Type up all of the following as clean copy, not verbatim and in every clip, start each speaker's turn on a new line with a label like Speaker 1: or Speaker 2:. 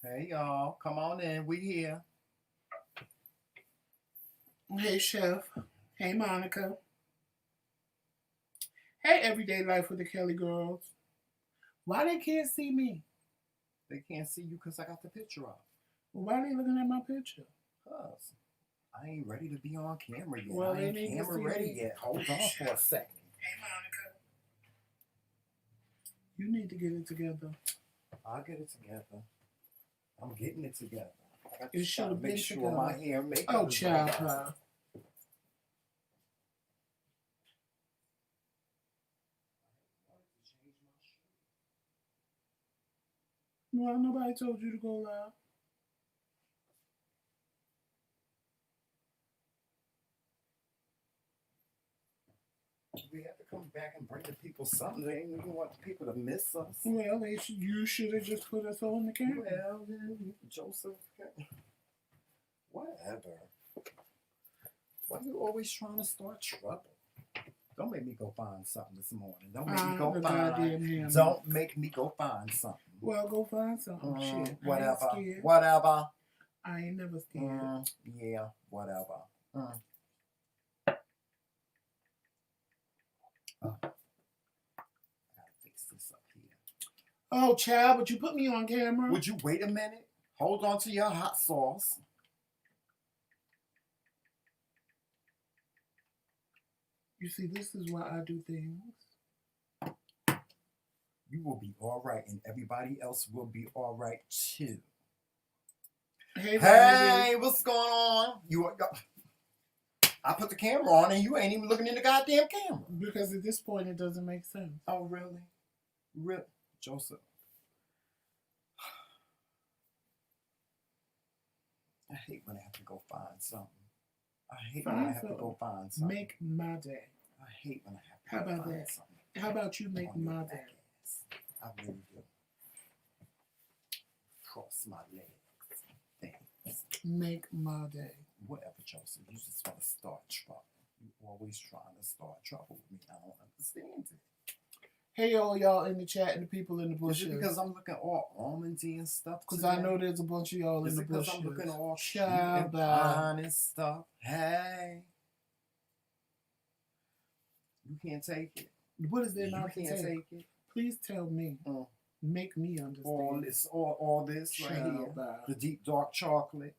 Speaker 1: Hey y'all, come on in. We here.
Speaker 2: Hey, Chef. Hey, Monica. Hey, Everyday Life with the Kelly Girls. Why they can't see me?
Speaker 1: They can't see you because I got the picture up.
Speaker 2: Why they looking at my picture?
Speaker 1: Cause I ain't ready to be on camera yet.
Speaker 2: Well,
Speaker 1: I
Speaker 2: they
Speaker 1: ain't
Speaker 2: need to
Speaker 1: camera
Speaker 2: see
Speaker 1: ready
Speaker 2: me.
Speaker 1: yet. Hold on for a second.
Speaker 2: Hey, Monica. You need to get it together.
Speaker 1: I'll get it together. I'm getting it together. I
Speaker 2: It
Speaker 1: just
Speaker 2: should
Speaker 1: gotta
Speaker 2: have
Speaker 1: make
Speaker 2: been
Speaker 1: sure
Speaker 2: together.
Speaker 1: my hair and makeup
Speaker 2: Oh,
Speaker 1: is
Speaker 2: child
Speaker 1: right.
Speaker 2: pie. Well, nobody told you to go live.
Speaker 1: We have to come back and bring the people something. They ain't even want the people to miss us.
Speaker 2: Well, you should have just put us on the camera.
Speaker 1: Well, then, Joseph, whatever. Why you always trying to start trouble? Don't make me go find something this morning. Don't make me go find. Don't make me go find something.
Speaker 2: Well, go find something. Shit.
Speaker 1: Whatever.
Speaker 2: I ain't scared.
Speaker 1: Whatever.
Speaker 2: I ain't never scared.
Speaker 1: Yeah. Whatever. I gotta fix this up here.
Speaker 2: Oh, child, would you put me on camera?
Speaker 1: Would you wait a minute? Hold on to your hot sauce.
Speaker 2: You see, this is why I do things.
Speaker 1: You will be all right, and everybody else will be all right too. Hey, what's going on? I put the camera on, and you ain't even looking in the goddamn camera.
Speaker 2: Because at this point, it doesn't make sense.
Speaker 1: Oh, really? Joseph. I hate when I have to go find something. I hate when I have to go find something.
Speaker 2: Make my day.
Speaker 1: I hate when I have to
Speaker 2: How
Speaker 1: go
Speaker 2: about
Speaker 1: find
Speaker 2: that?
Speaker 1: something.
Speaker 2: How about you make my day?
Speaker 1: I really do. Cross my legs. Thanks.
Speaker 2: Make my day.
Speaker 1: Whatever, Joseph. You just want to start trouble. You always trying to start trouble with me. I don't understand it.
Speaker 2: Hey, y'all in the chat and the people in the bushes.
Speaker 1: Is it because I'm looking all almondy and stuff?
Speaker 2: Because I know there's a bunch of y'all in the bushes.
Speaker 1: Is it because I'm looking all cute and fine and stuff? Hey. You can't take it.
Speaker 2: What is there not to
Speaker 1: take it?
Speaker 2: Please tell me. Make me understand.
Speaker 1: All this right here. The deep dark chocolate.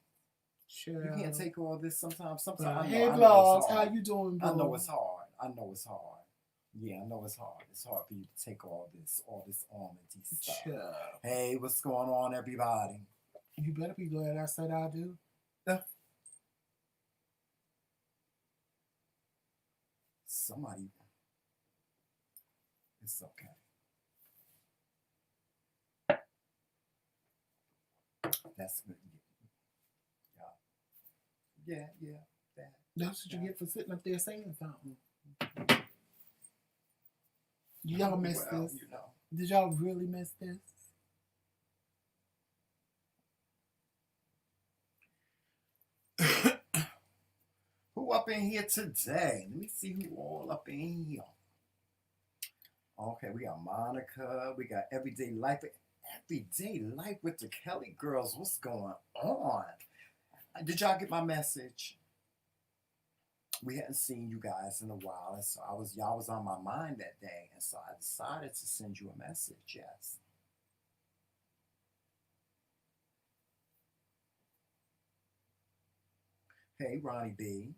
Speaker 2: Child.
Speaker 1: You can't take all this sometimes.
Speaker 2: Hey, Vlogs, how you doing, bro?
Speaker 1: I know it's hard. Yeah, I know it's hard. It's hard for you to take all this almondy stuff. Child. Hey, what's going on, everybody?
Speaker 2: You better be glad I said I do.
Speaker 1: Somebody. It's okay. That's good. Yeah.
Speaker 2: That's what you get for sitting up there saying something. Y'all missed this.
Speaker 1: You know.
Speaker 2: Did y'all really miss this?
Speaker 1: Who up in here today? Let me see who all up in here. Okay, we got Monica. We got Everyday Life. Everyday Life with the Kelly Girls. What's going on? Did y'all get my message? We hadn't seen you guys in a while, and so y'all was on my mind that day, and so I decided to send you a message. Yes. Hey, Ronnie B.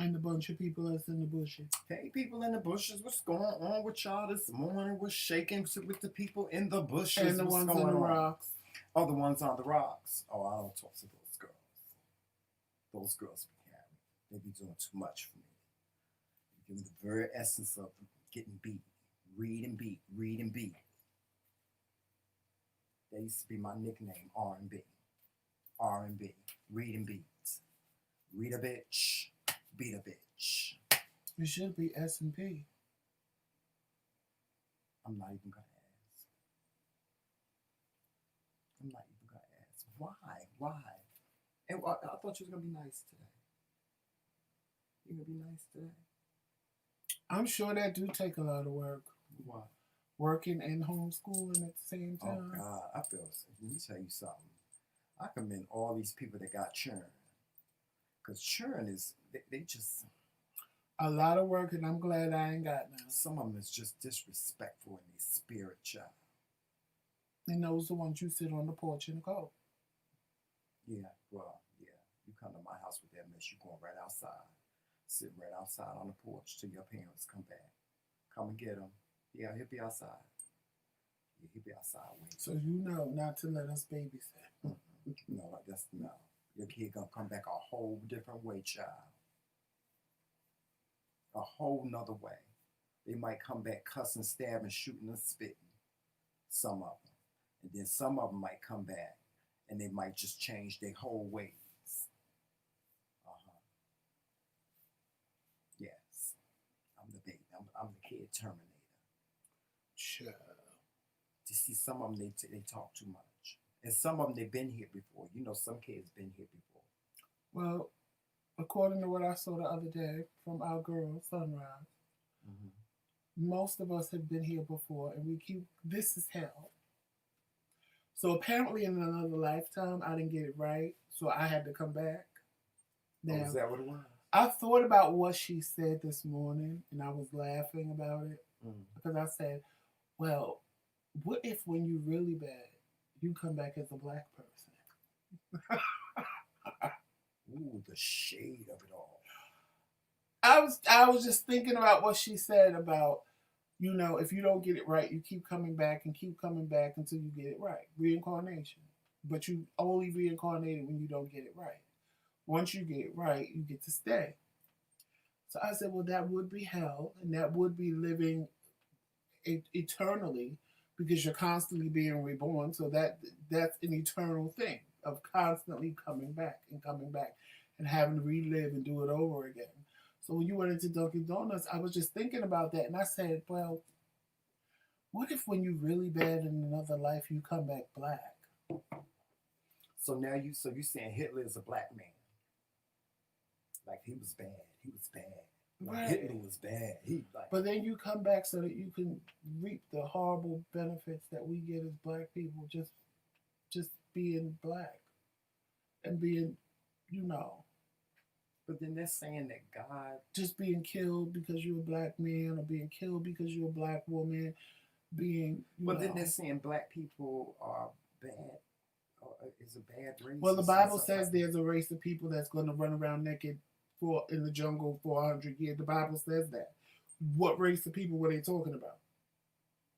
Speaker 2: And a bunch of people that's in the bushes.
Speaker 1: Hey, people in the bushes, what's going on with y'all this morning? What's shaking with the people in the bushes?
Speaker 2: And the ones on the rocks.
Speaker 1: Oh, the ones on the rocks. Oh, I don't talk to those girls. Those girls be carrying. They be doing too much for me. Give me the very essence of getting beat. Read and beat. That used to be my nickname, R&B. R&B. Read and beat. Read a bitch. Beat a bitch.
Speaker 2: It should be S&P.
Speaker 1: I'm not even gonna ask. Why? And I thought you was gonna be nice today. You gonna be nice today?
Speaker 2: I'm sure that do take a lot of work.
Speaker 1: Why?
Speaker 2: Working and homeschooling at the same
Speaker 1: Oh
Speaker 2: time.
Speaker 1: God, I feel. Let me tell you something. I commend all these people that got churn, cause churn is they just
Speaker 2: A lot of work, and I'm glad I ain't got none.
Speaker 1: some of them is just disrespectful in their spirit, child.
Speaker 2: And those the ones you sit on the porch and go.
Speaker 1: Yeah, well, yeah. You come to my house with that mess, you going right outside, sitting right outside on the porch till your parents come back. Come and get him. Yeah, he'll be outside. Yeah, he'll be outside waiting.
Speaker 2: So you know not to let us babysit.
Speaker 1: No, that's no. Your kid gonna come back a whole different way, child. A whole nother way. They might come back cussing, stabbing, shooting, and spitting. Some of them. And then some of them might come back and they might just change their whole ways. Uh-huh. Yes. I'm the baby. I'm the kid terminator.
Speaker 2: Sure.
Speaker 1: To see some of them, they talk too much. And some of them, they've been here before. You know, some kids been here before.
Speaker 2: Well, according to what I saw the other day from our girl, Sunrise, most of us have been here before, and we keep, this is hell. So apparently in another lifetime, I didn't get it right, so I had to come back.
Speaker 1: Now, is that what it was?
Speaker 2: I thought about what she said this morning, and I was laughing about it, because I said, well, what if when you're really bad, you come back as a black person?
Speaker 1: Ooh, the shade of it all.
Speaker 2: I was just thinking about what she said about, you know, if you don't get it right, you keep coming back and keep coming back until you get it right. Reincarnation. But you only reincarnated when you don't get it right. Once you get it right, you get to stay. So I said, well, that would be hell, and that would be living eternally, because you're constantly being reborn. So that's an eternal thing of constantly coming back and having to relive and do it over again. So when you went into Dunkin' Donuts, I was just thinking about that, and I said, well, what if when you're really bad in another life, you come back black?
Speaker 1: So now you saying Hitler is a black man? Like he was bad. He was bad. Like
Speaker 2: Right.
Speaker 1: Hitler was bad.
Speaker 2: But then you come back so that you can reap the horrible benefits that we get as black people, just being black and being, you know.
Speaker 1: But then they're saying that God
Speaker 2: just being killed because you're a black man, or being killed because you're a black woman, being.
Speaker 1: But then they're saying black people are bad. Is a bad race.
Speaker 2: Well, the Bible says there's a race of people that's going to run around naked in the jungle for 100 years. The Bible says that. What race of people were they talking about?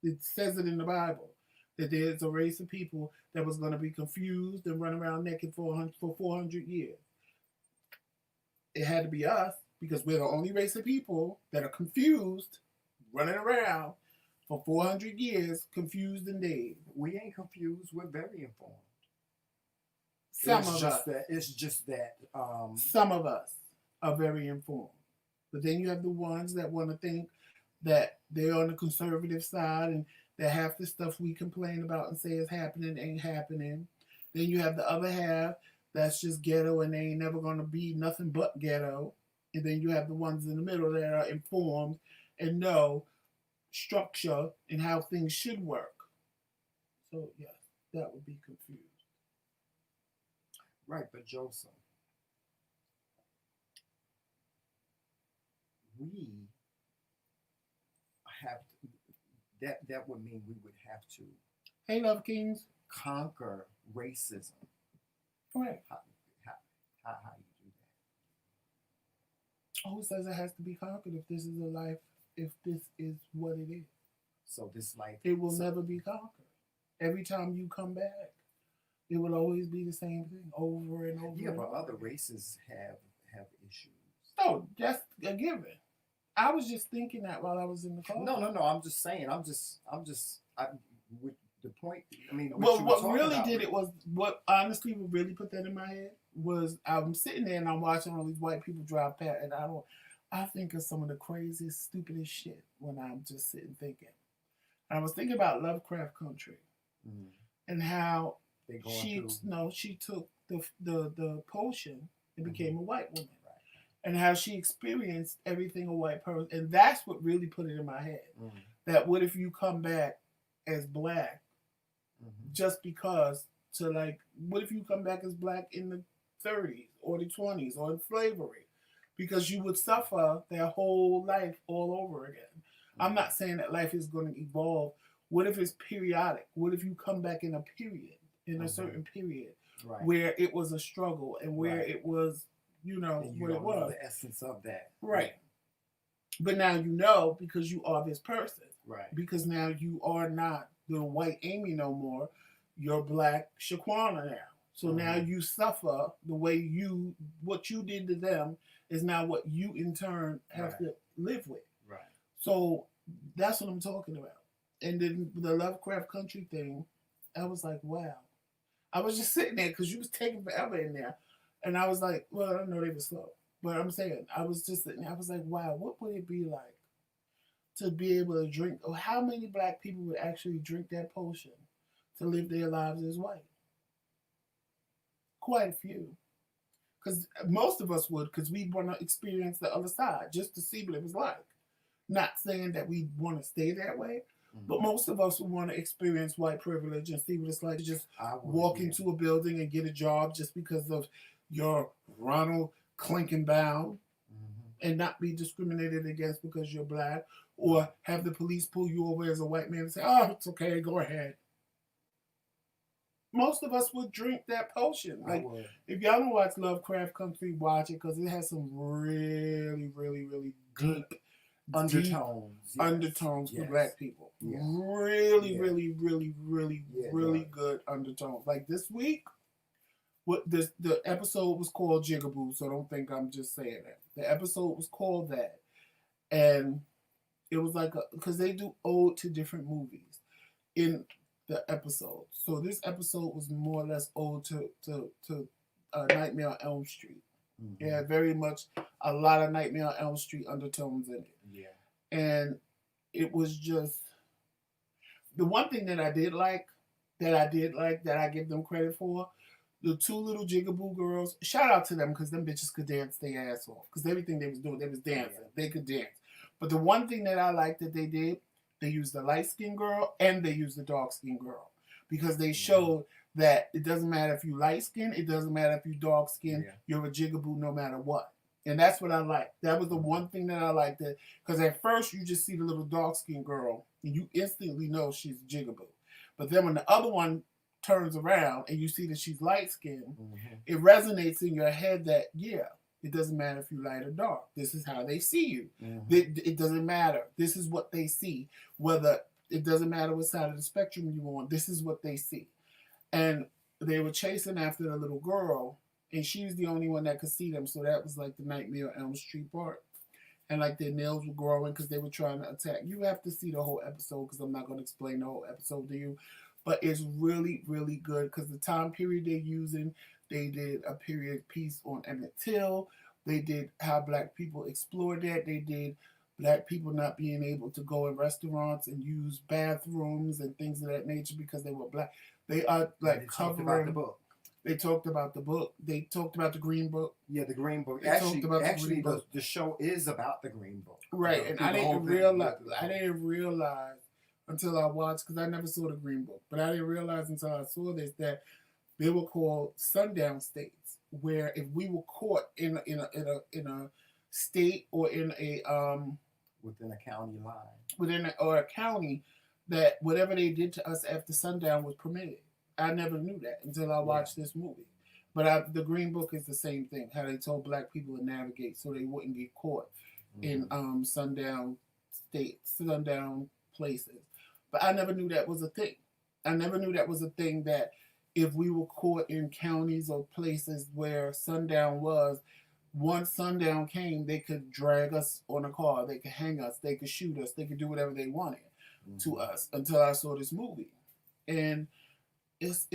Speaker 2: It says it in the Bible that there's a race of people that was going to be confused and run around naked for 400 years. It had to be us, because we're the only race of people that are confused, running around for 400 years, confused and dead.
Speaker 1: We ain't confused. We're very informed.
Speaker 2: Some of us.
Speaker 1: It's just that.
Speaker 2: Some of us are very informed. But then you have the ones that want to think that they're on the conservative side and that half the stuff we complain about and say is happening ain't happening. Then you have the other half that's just ghetto and they ain't never going to be nothing but ghetto. And then you have the ones in the middle that are informed and know structure and how things should work. So, yes, that would be confused.
Speaker 1: Right, but Joseph, we have to, that would mean we would have to.
Speaker 2: Hey, Love Kings.
Speaker 1: Conquer racism.
Speaker 2: Right.
Speaker 1: How do you do
Speaker 2: that? Who says it has to be conquered if this is a life, if this is what it is?
Speaker 1: So this life,
Speaker 2: it will never be conquered. Every time you come back, it will always be the same thing over and over.
Speaker 1: Yeah,
Speaker 2: and
Speaker 1: but
Speaker 2: over.
Speaker 1: other races have issues.
Speaker 2: No, that's a given. I was just thinking that while I was in the car.
Speaker 1: No. I'm just saying. With the point. I mean,
Speaker 2: what really did it was what honestly would really put that in my head was I'm sitting there and I'm watching all these white people drive past, and I think of some of the craziest, stupidest shit when I'm just sitting thinking. And I was thinking about Lovecraft Country and how she took the potion and became a white woman. and how she experienced everything a white person. And that's what really put it in my head. That what if you come back as black just because to like, what if you come back as black in the 30s or the 20s or in slavery? Because you would suffer their whole life all over again. I'm not saying that life is going to evolve. What if it's periodic? What if you come back in a period, in a certain period, where it was a struggle and where it was, you know,
Speaker 1: and you
Speaker 2: what it
Speaker 1: don't know
Speaker 2: was.
Speaker 1: the essence of that.
Speaker 2: Right. But now you know because you are this person.
Speaker 1: Right.
Speaker 2: Because now you are not the white Amy no more. You're black Shaquana now. So now you suffer the way what you did to them is now what you in turn have to live with.
Speaker 1: Right.
Speaker 2: So that's what I'm talking about. And then the Lovecraft Country thing, I was like, wow. I was just sitting there because you was taking forever in there. And I was like, well, I know they were slow. But I'm saying, I was just sitting there. I was like, wow, what would it be like to be able to drink? Or how many black people would actually drink that potion to live their lives as white? Quite a few. Because most of us would, because we want to experience the other side just to see what it was like. Not saying that we want to stay that way, but most of us would want to experience white privilege and see what it's like to just walk into a building and get a job just because of your Ronald Clinkenbaum and not be discriminated against because you're black, or have the police pull you over as a white man and say, oh, it's okay, go ahead. Most of us would drink that potion. Like, if y'all don't watch Lovecraft Country, watch it because it has some really, really, really deep undertones for black people. Really, really, really, really, really good undertones. Like this week, the episode was called Jigaboo, so don't think I'm just saying that. The episode was called that, and it was like because they do ode to different movies in the episode. So this episode was more or less ode to Nightmare on Elm Street. Yeah, very much a lot of Nightmare on Elm Street undertones in it. Yeah, and it was just the one thing that I did like, that I give them credit for. The two little Jigaboo girls, shout out to them because them bitches could dance their ass off. Because everything they was doing, they was dancing. They could dance. But the one thing that I liked that they did, they used the light-skinned girl and they used the dark-skinned girl. Because they showed that it doesn't matter if you light-skinned, it doesn't matter if you dark-skinned, you're a Jigaboo no matter what. And that's what I liked. That was the one thing that I liked. Because at first you just see the little dark-skinned girl and you instantly know she's a Jigaboo. But then when the other one turns around and you see that she's light-skinned, it resonates in your head that, yeah, it doesn't matter if you light or dark. This is how they see you. It doesn't matter. This is what they see. Whether it doesn't matter what side of the spectrum you're on, this is what they see. And they were chasing after the little girl, and she was the only one that could see them. So that was like the Nightmare on Elm Street part. And like their nails were growing because they were trying to attack. You have to see the whole episode because I'm not going to explain the whole episode to you. But it's really, really good because the time period they're using, they did a period piece on Emmett Till. They did how black people explored that. They did black people not being able to go in restaurants and use bathrooms and things of that nature because they were black. They are like covering the book. They talked about the book. They talked about the Green Book.
Speaker 1: Yeah, the Green Book.
Speaker 2: They talked about the Green Book.
Speaker 1: The show is about the Green Book.
Speaker 2: Right, and I didn't realize until I watched, because I never saw the Green Book, but I didn't realize until I saw this that they were called sundown states, where if we were caught in a state or in a
Speaker 1: within a county line,
Speaker 2: or a county, that whatever they did to us after sundown was permitted. I never knew that until I watched this movie. But the Green Book is the same thing, how they told black people to navigate so they wouldn't get caught in sundown states, sundown places. But I never knew that was a thing. I never knew that was a thing, that if we were caught in counties or places where sundown was, once sundown came, they could drag us on a car, they could hang us, they could shoot us, they could do whatever they wanted to us, until I saw this movie. And it's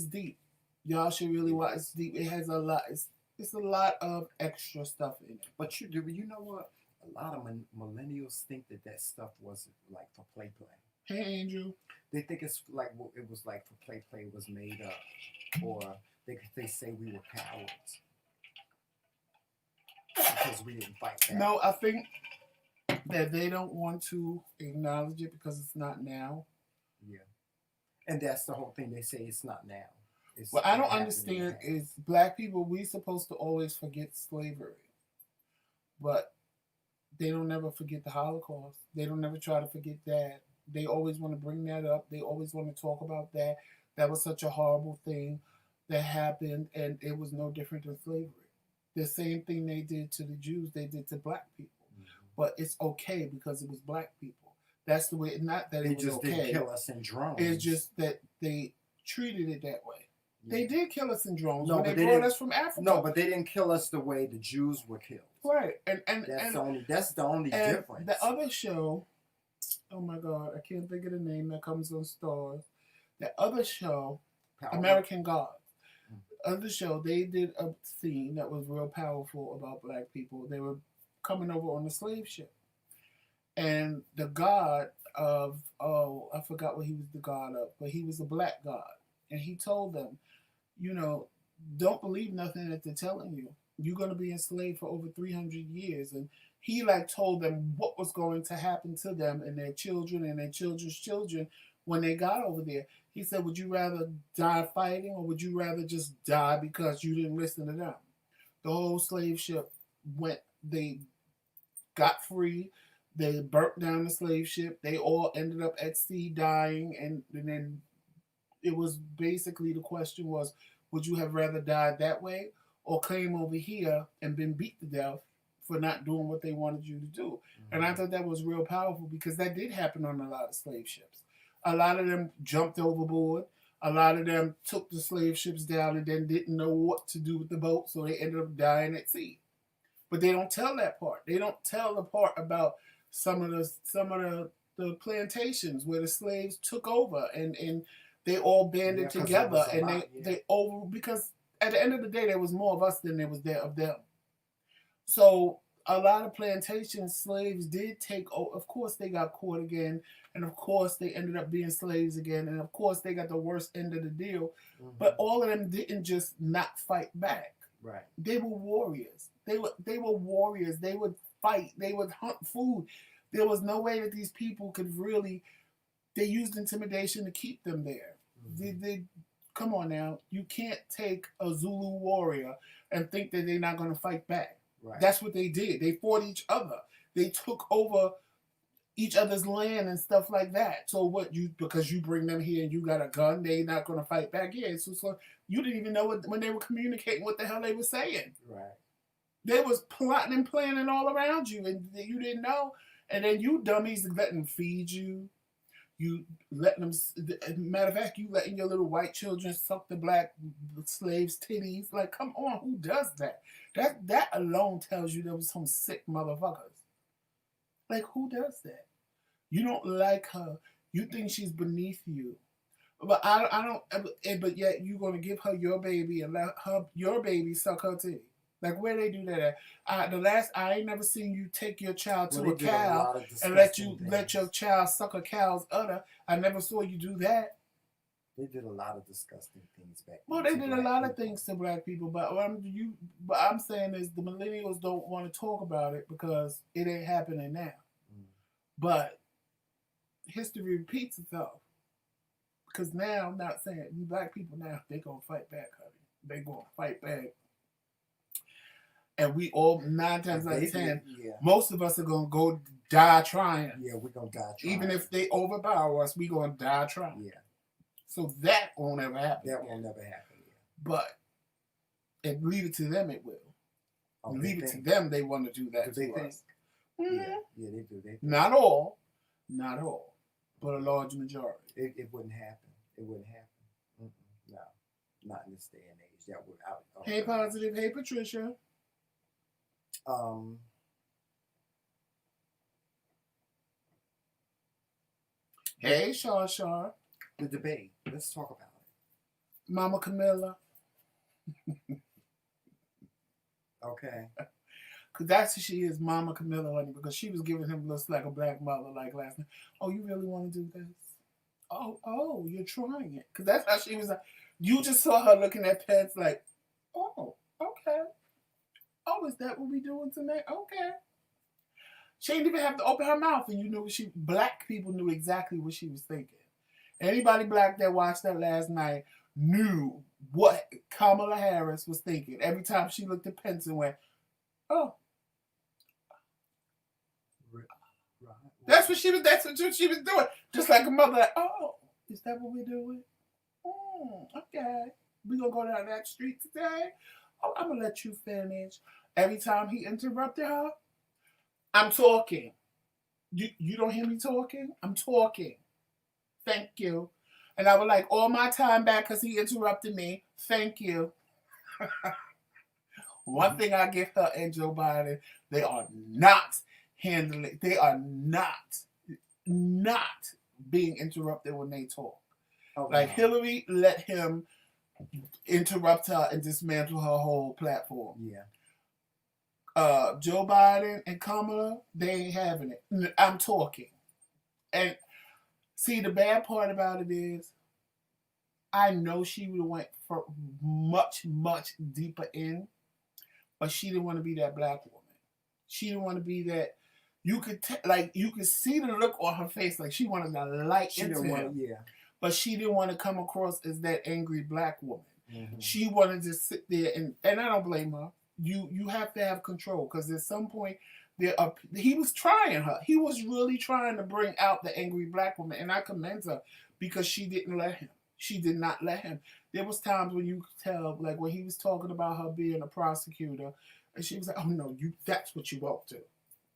Speaker 2: deep. Y'all should really watch. It's deep. It has a lot. It's a lot of extra stuff in it.
Speaker 1: But you know what? A lot of millennials think that stuff was like for play.
Speaker 2: Hey, Angel.
Speaker 1: They think it's like it was like for play. It was made up, or they say we were cowards. because we didn't fight back.
Speaker 2: No, I think that they don't want to acknowledge it because it's not now.
Speaker 1: Yeah. And that's the whole thing. They say it's not now. It's
Speaker 2: What I don't
Speaker 1: happening
Speaker 2: understand
Speaker 1: now.
Speaker 2: is black people, we supposed to always forget slavery. But they don't never forget the Holocaust. They don't never try to forget that. They always want to bring that up. They always want to talk about that. That was such a horrible thing that happened, and it was no different than slavery. The same thing they did to the Jews, they did to black people. But it's okay because it was black people. That's the way. Not that
Speaker 1: They
Speaker 2: it was
Speaker 1: just
Speaker 2: okay.
Speaker 1: didn't kill us in drones.
Speaker 2: It's just that they treated it that way. They did kill us in drones
Speaker 1: No,
Speaker 2: when
Speaker 1: but
Speaker 2: they brought us from Africa.
Speaker 1: No, but they didn't kill us the way the Jews were killed.
Speaker 2: Right, and
Speaker 1: that's the only difference.
Speaker 2: The other show, oh my God, I can't think of the name that comes on Stars. The other show, American Gods. Other show, they did a scene that was real powerful about black people. They were coming over on a slave ship, and the god of I forgot what he was the god of, but he was a black god, and he told them, don't believe nothing that they're telling you. You're going to be enslaved for over 300 years. And he told them what was going to happen to them and their children and their children's children when they got over there. He said, would you rather die fighting or would you rather just die because you didn't listen to them? The whole slave ship they got free. They burnt down the slave ship. They all ended up at sea dying. And then it was basically the question was, would you have rather died that way or came over here and been beat to death for not doing what they wanted you to do? Mm-hmm. And I thought that was real powerful because that did happen on a lot of slave ships. A lot of them jumped overboard. A lot of them took the slave ships down and then didn't know what to do with the boat, so they ended up dying at sea. But they don't tell that part. They don't tell the part about some of the plantations where the slaves took over and they all banded together and they over because at the end of the day there was more of us than there was there of them. So a lot of plantation slaves did take over. Of course they got caught again, and of course they ended up being slaves again, and of course they got the worst end of the deal. Mm-hmm. But all of them didn't just not fight back.
Speaker 1: Right.
Speaker 2: They were warriors. They were warriors. They would fight. They would hunt food. There was no way that these people could really. They used intimidation to keep them there. Mm-hmm. They come on now. You can't take a Zulu warrior and think that they're not going to fight back. Right. That's what they did. They fought each other. They took over each other's land and stuff like that. So because you bring them here and you got a gun, they're not going to fight back. Yeah, so you didn't even know when they were communicating what the hell they were saying. Right. They was plotting and planning all around you, and you didn't know. And then you dummies letting them feed you. You letting them, matter of fact, you letting your little white children suck the black slaves' titties. Like, come on, who does that? That alone tells you there was some sick motherfuckers. Like, who does that? You don't like her. You think she's beneath you. But I don't. But yet you're gonna give her your baby and let your baby suck her titty. Like, where they do that at? I ain't never seen you take your child to a cow and let your child suck a cow's udder. I never saw you do that.
Speaker 1: They did a lot of disgusting things back then.
Speaker 2: Well, they did a lot of things to black people, but what I'm saying is the millennials don't want to talk about it because it ain't happening now. Mm. But history repeats itself. Because now, I'm not saying black people now, they gonna fight back, honey. They gonna fight back. And we all, 9 times out of 10, most of us are going to go die trying.
Speaker 1: Yeah, we're going to die trying.
Speaker 2: Even if they overpower us, we're going to die trying. Yeah. So that won't ever happen.
Speaker 1: That won't never happen, yeah.
Speaker 2: But, and leave it to them, it will. Leave it to them, they want to do that to us. Mm-hmm.
Speaker 1: Yeah, they do.
Speaker 2: Not all. But a large majority.
Speaker 1: It wouldn't happen. It wouldn't happen. Mm-mm. No. Not in this day and age. That would out.
Speaker 2: Hey, Positive. Hey, Patricia. Hey, Shar.
Speaker 1: The debate. Let's talk about it.
Speaker 2: Mama Camilla.
Speaker 1: Okay.
Speaker 2: Because that's who she is, Mama Camilla, honey, because she was giving him looks like a black mother like last night. Oh, you really want to do this? Oh, you're trying it. Because that's how she was like. You just saw her looking at pets like, oh, okay. Oh, is that what we doing tonight? Okay. She didn't even have to open her mouth, and you knew black people knew exactly what she was thinking. Anybody black that watched that last night knew what Kamala Harris was thinking. Every time she looked at Pence and went, oh.
Speaker 1: Right.
Speaker 2: That's what she was doing. Just like a mother, like, oh, is that what we're doing? Okay. We gonna go down that street today? Oh, I'm gonna let you finish. Every time he interrupted her, I'm talking. You don't hear me talking? I'm talking. Thank you. And I would like all my time back because he interrupted me. Thank you. One thing I give her and Joe Biden, they are not handling, they are not being interrupted when they talk. Oh, like no. Hillary let him interrupt her and dismantle her whole platform.
Speaker 1: Yeah.
Speaker 2: Joe Biden and Kamala, they ain't having it. I'm talking. And see, the bad part about it is, I know she would have went for much, much deeper in, but she didn't want to be that black woman. She didn't want to be that. You could you could see the look on her face, like she wanted to light into him. Yeah. But she didn't want to come across as that angry black woman. Mm-hmm. She wanted to sit there and I don't blame her. You have to have control because at some point he was trying her. He was really trying to bring out the angry black woman, and I commend her because she didn't let him. She did not let him. There was times when you could tell, like when he was talking about her being a prosecutor, and she was like, "Oh no, that's what you won't do.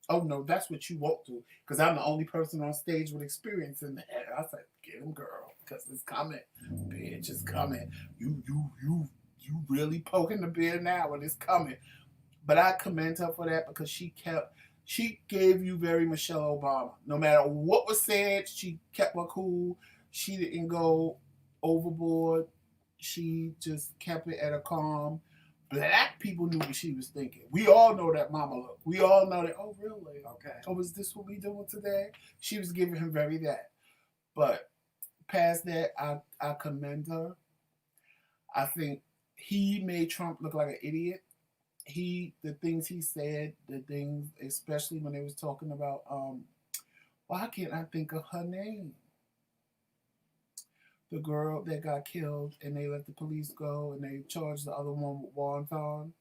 Speaker 2: Oh no, that's what you won't do." Because I'm the only person on stage with experience in the head. I said, "Get him, girl, because it's coming. Bitch, it's coming. You really poking the bear now, and it's coming." But I commend her for that because she gave you very Michelle Obama. No matter what was said, she kept her cool. She didn't go overboard. She just kept it at a calm. Black people knew what she was thinking. We all know that mama look. We all know that, oh, really? Okay. Oh, is this what we doing today? She was giving him very that. But past that, I commend her. I think he made Trump look like an idiot. The things he said, especially when they was talking about, why can't I think of her name? The girl that got killed and they let the police go and they charged the other one with wonton.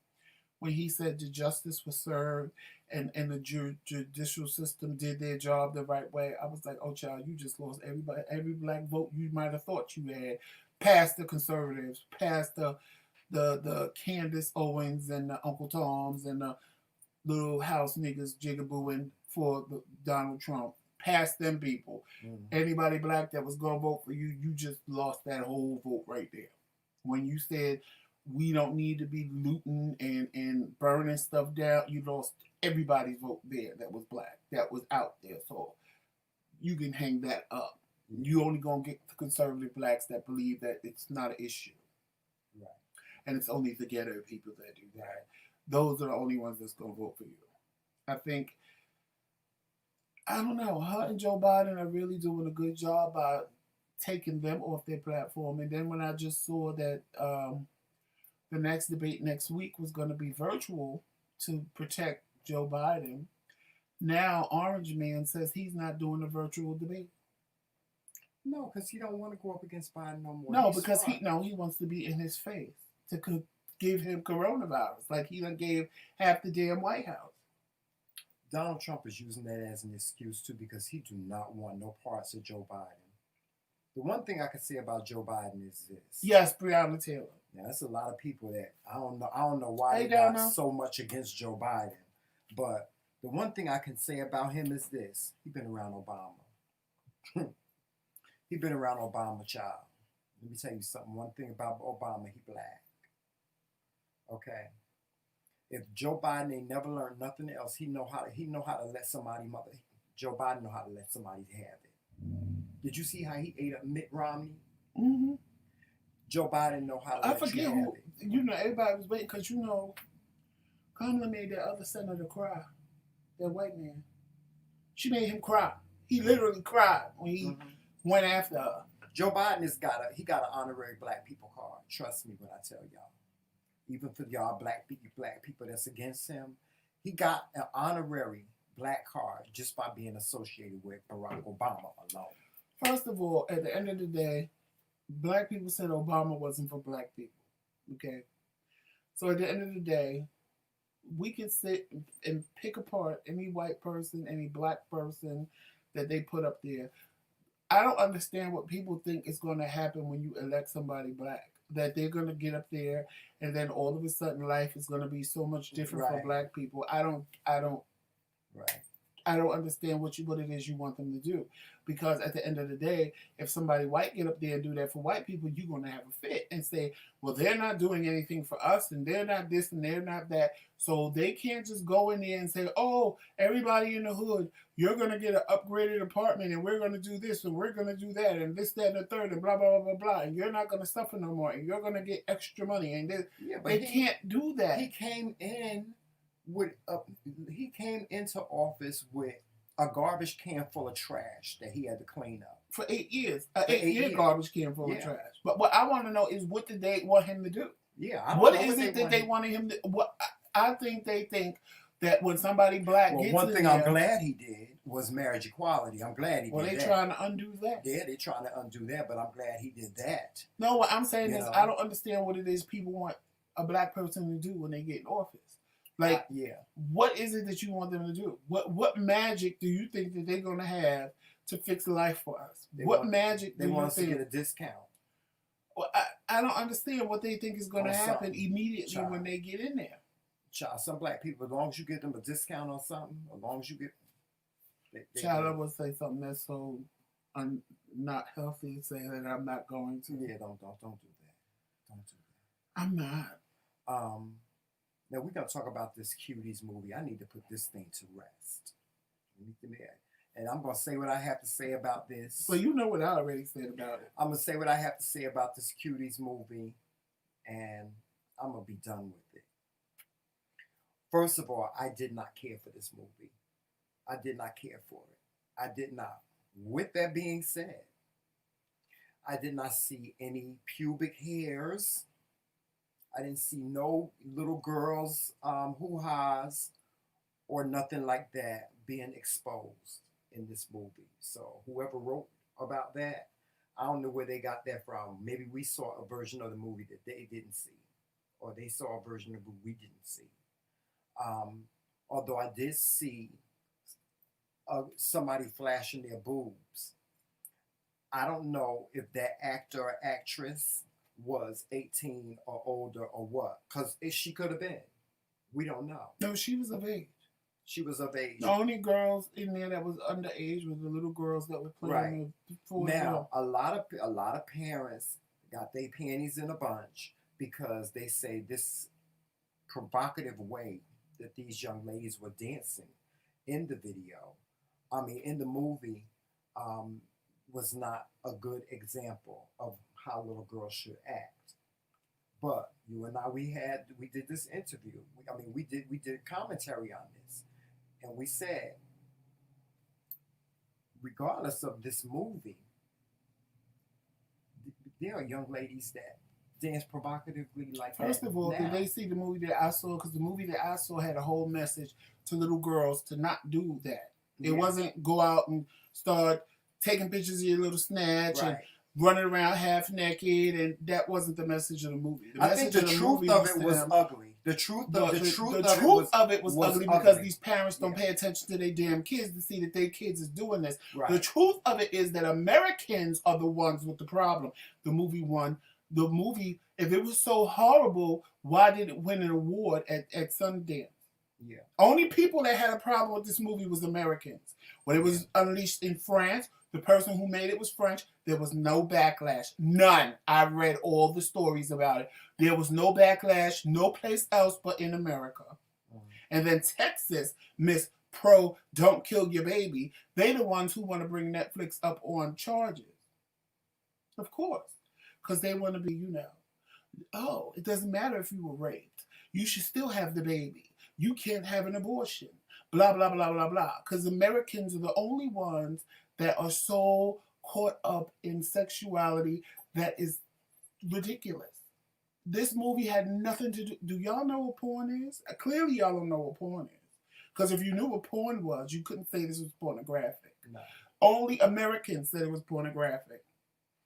Speaker 2: When he said the justice was served and the judicial system did their job the right way, I was like, oh, child, you just lost every black vote you might have thought you had, past the conservatives, past the Candace Owens and the Uncle Toms and the little house niggas jigabooing for Donald Trump. Past them people. Mm-hmm. Anybody black that was going to vote for you, you just lost that whole vote right there. When you said we don't need to be looting and burning stuff down, you lost everybody's vote there that was black, that was out there. So you can hang that up. You only going to get the conservative blacks that believe that it's not an issue. Right. And it's only the ghetto people that do that. Right. Those are the only ones that's going to vote for you. I think, I don't know, her and Joe Biden are really doing a good job by taking them off their platform. And then when I just saw that the next debate next week was going to be virtual to protect Joe Biden, now Orange Man says he's not doing a virtual debate.
Speaker 1: No, because he don't want to go up against Biden no more.
Speaker 2: No, because he wants to be in his face to give him coronavirus like he done gave half the damn White House.
Speaker 1: Donald Trump is using that as an excuse, too, because he do not want no parts of Joe Biden. The one thing I can say about Joe Biden is this.
Speaker 2: Yes, Breonna Taylor.
Speaker 1: Now, that's a lot of people that I don't know why they got so much against Joe Biden. But the one thing I can say about him is this. He's been around Obama. He's been around Obama, child. Let me tell you something. One thing about Obama, he black. Okay? If Joe Biden ain't never learned nothing else, he know how to let somebody Joe Biden know how to let somebody have it. Did you see how he ate up Mitt Romney? Mm-hmm. Joe Biden know how to let you have it.
Speaker 2: You know, everybody was waiting because, Kamala made that other senator cry. That white man. She made him cry. He literally cried when he went after her.
Speaker 1: Joe Biden got an honorary black people card. Trust me when I tell y'all. even for y'all black people that's against him, he got an honorary black card just by being associated with Barack Obama alone.
Speaker 2: First of all, at the end of the day, black people said Obama wasn't for black people. Okay? So at the end of the day, we can sit and pick apart any white person, any black person that they put up there. I don't understand what people think is going to happen when you elect somebody black. That they're going to get up there and then all of a sudden life is going to be so much different for black people. I don't
Speaker 1: Right.
Speaker 2: I don't understand what it is you want them to do. Because at the end of the day, if somebody white get up there and do that for white people, you're going to have a fit and say, well, they're not doing anything for us and they're not this and they're not that. So they can't just go in there and say, oh, everybody in the hood, you're going to get an upgraded apartment and we're going to do this and we're going to do that and this, that, and the third and blah, blah, blah, blah, blah. And you're not going to suffer no more and you're going to get extra money. And they can't do that.
Speaker 1: He came into office with a garbage can full of trash that he had to clean up.
Speaker 2: For 8 years. An 8-year garbage can full of trash. But what I want to know is what did they want him to do?
Speaker 1: Yeah.
Speaker 2: What is it that they wanted him to... I think they think that when somebody black gets in there...
Speaker 1: One thing I'm glad he did was marriage equality. I'm glad he did that.
Speaker 2: Well, they're trying to undo that.
Speaker 1: Yeah, they're trying to undo that, but I'm glad he did that.
Speaker 2: No, what I'm saying is I don't understand what it is people want a black person to do when they get in office. Like, what is it that you want them to do? What magic do you think that they're going to have to fix life for us? They want us to get a discount. Well, I don't understand what they think is going to happen immediately when they get in there.
Speaker 1: Child, some black people, as long as you get them a discount on something, as long as you get...
Speaker 2: Child, I would say something that's so not healthy to say that I'm not going to.
Speaker 1: Yeah, don't do that. Don't do that.
Speaker 2: I'm not.
Speaker 1: Now, we're going to talk about this Cuties movie. I need to put this thing to rest. And I'm going to say what I have to say about this.
Speaker 2: Well, you know what I already said about it.
Speaker 1: I'm going to say what I have to say about this Cuties movie, and I'm going to be done with it. First of all, I did not care for this movie. I did not care for it. I did not. With that being said, I did not see any pubic hairs. I didn't see no little girls' hoo-has or nothing like that being exposed in this movie. So whoever wrote about that, I don't know where they got that from. Maybe we saw a version of the movie that they didn't see, or they saw a version of the movie we didn't see. Although I did see somebody flashing their boobs. I don't know if that actor or actress was 18 or older or what, because she could have been. We don't know.
Speaker 2: No, she was of age.
Speaker 1: She was of age.
Speaker 2: The only girls in there that was underage were the little girls that were playing
Speaker 1: before. Now, a lot of parents got their panties in a bunch because they say this provocative way that these young ladies were dancing in the video, in the movie, was not a good example of how little girls should act. But you and I, we did this interview. We did commentary on this, and we said, regardless of this movie, there are young ladies that dance provocatively like that.
Speaker 2: First of all, did they see the movie that I saw? Because the movie that I saw had a whole message to little girls to not do that. It wasn't go out and start taking pictures of your little snatch and running around half naked, and that wasn't the message of the movie.
Speaker 1: I think the truth of it was ugly. The truth of it was ugly
Speaker 2: because these parents don't pay attention to their damn kids to see that their kids is doing this. Right. The truth of it is that Americans are the ones with the problem. The movie won. The movie, if it was so horrible, why did it win an award at Sundance? Yeah. Only people that had a problem with this movie was Americans. When it was unleashed in France, the person who made it was French. There was no backlash. None. I read all the stories about it. There was no backlash, no place else but in America. And then Texas, Miss Pro Don't Kill Your Baby, they the ones who want to bring Netflix up on charges. Of course. Because they want to be, oh, it doesn't matter if you were raped. You should still have the baby. You can't have an abortion. Blah, blah, blah, blah, blah. Because Americans are the only ones that are so caught up in sexuality that is ridiculous. This movie had nothing to do. Do y'all know what porn is? Clearly, y'all don't know what porn is. Because if you knew what porn was, you couldn't say this was pornographic.
Speaker 1: No.
Speaker 2: Only Americans said it was pornographic.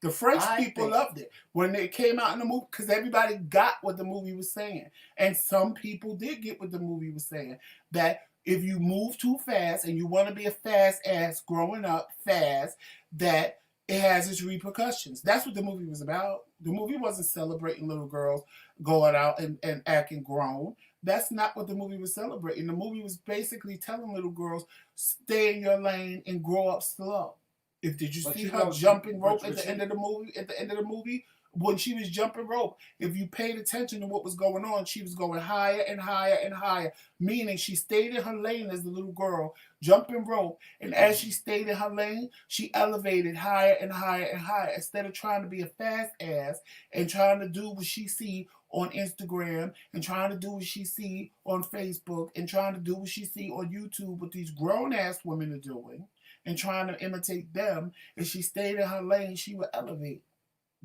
Speaker 2: The French people loved it when it came out in the movie because everybody got what the movie was saying. And some people did get what the movie was saying. That if you move too fast and you want to be a fast ass growing up fast, that it has its repercussions. That's what the movie was about. The movie wasn't celebrating little girls going out and acting grown. That's not what the movie was celebrating. The movie was basically telling little girls, stay in your lane and grow up slow. Did you see her jumping rope at the end of the movie? At the end of the movie, when she was jumping rope, if you paid attention to what was going on, she was going higher and higher and higher. Meaning she stayed in her lane as the little girl jumping rope, and as she stayed in her lane, she elevated higher and higher and higher. Instead of trying to be a fast ass and trying to do what she see on Instagram and trying to do what she see on Facebook and trying to do what she see on YouTube, what these grown ass women are doing, and trying to imitate them, if she stayed in her lane, she would elevate.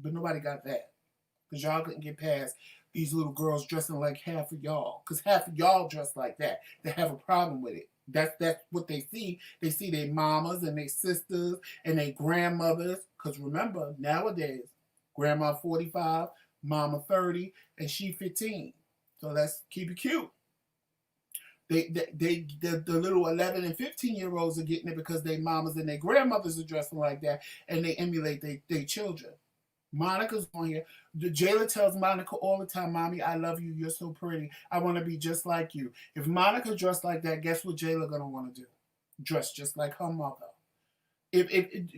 Speaker 2: But nobody got that. Because y'all couldn't get past these little girls dressing like half of y'all. Because half of y'all dress like that. They have a problem with it. That's what they see. They see their mamas and their sisters and their grandmothers. Because remember, nowadays, grandma 45, mama 30, and she 15. So let's keep it cute. The little 11 and 15-year-olds are getting it because their mamas and their grandmothers are dressing like that, and they emulate their children. Monica's on here. Jayla tells Monica all the time, Mommy, I love you. You're so pretty. I want to be just like you. If Monica dressed like that, guess what Jayla going to want to do? Dress just like her mother. If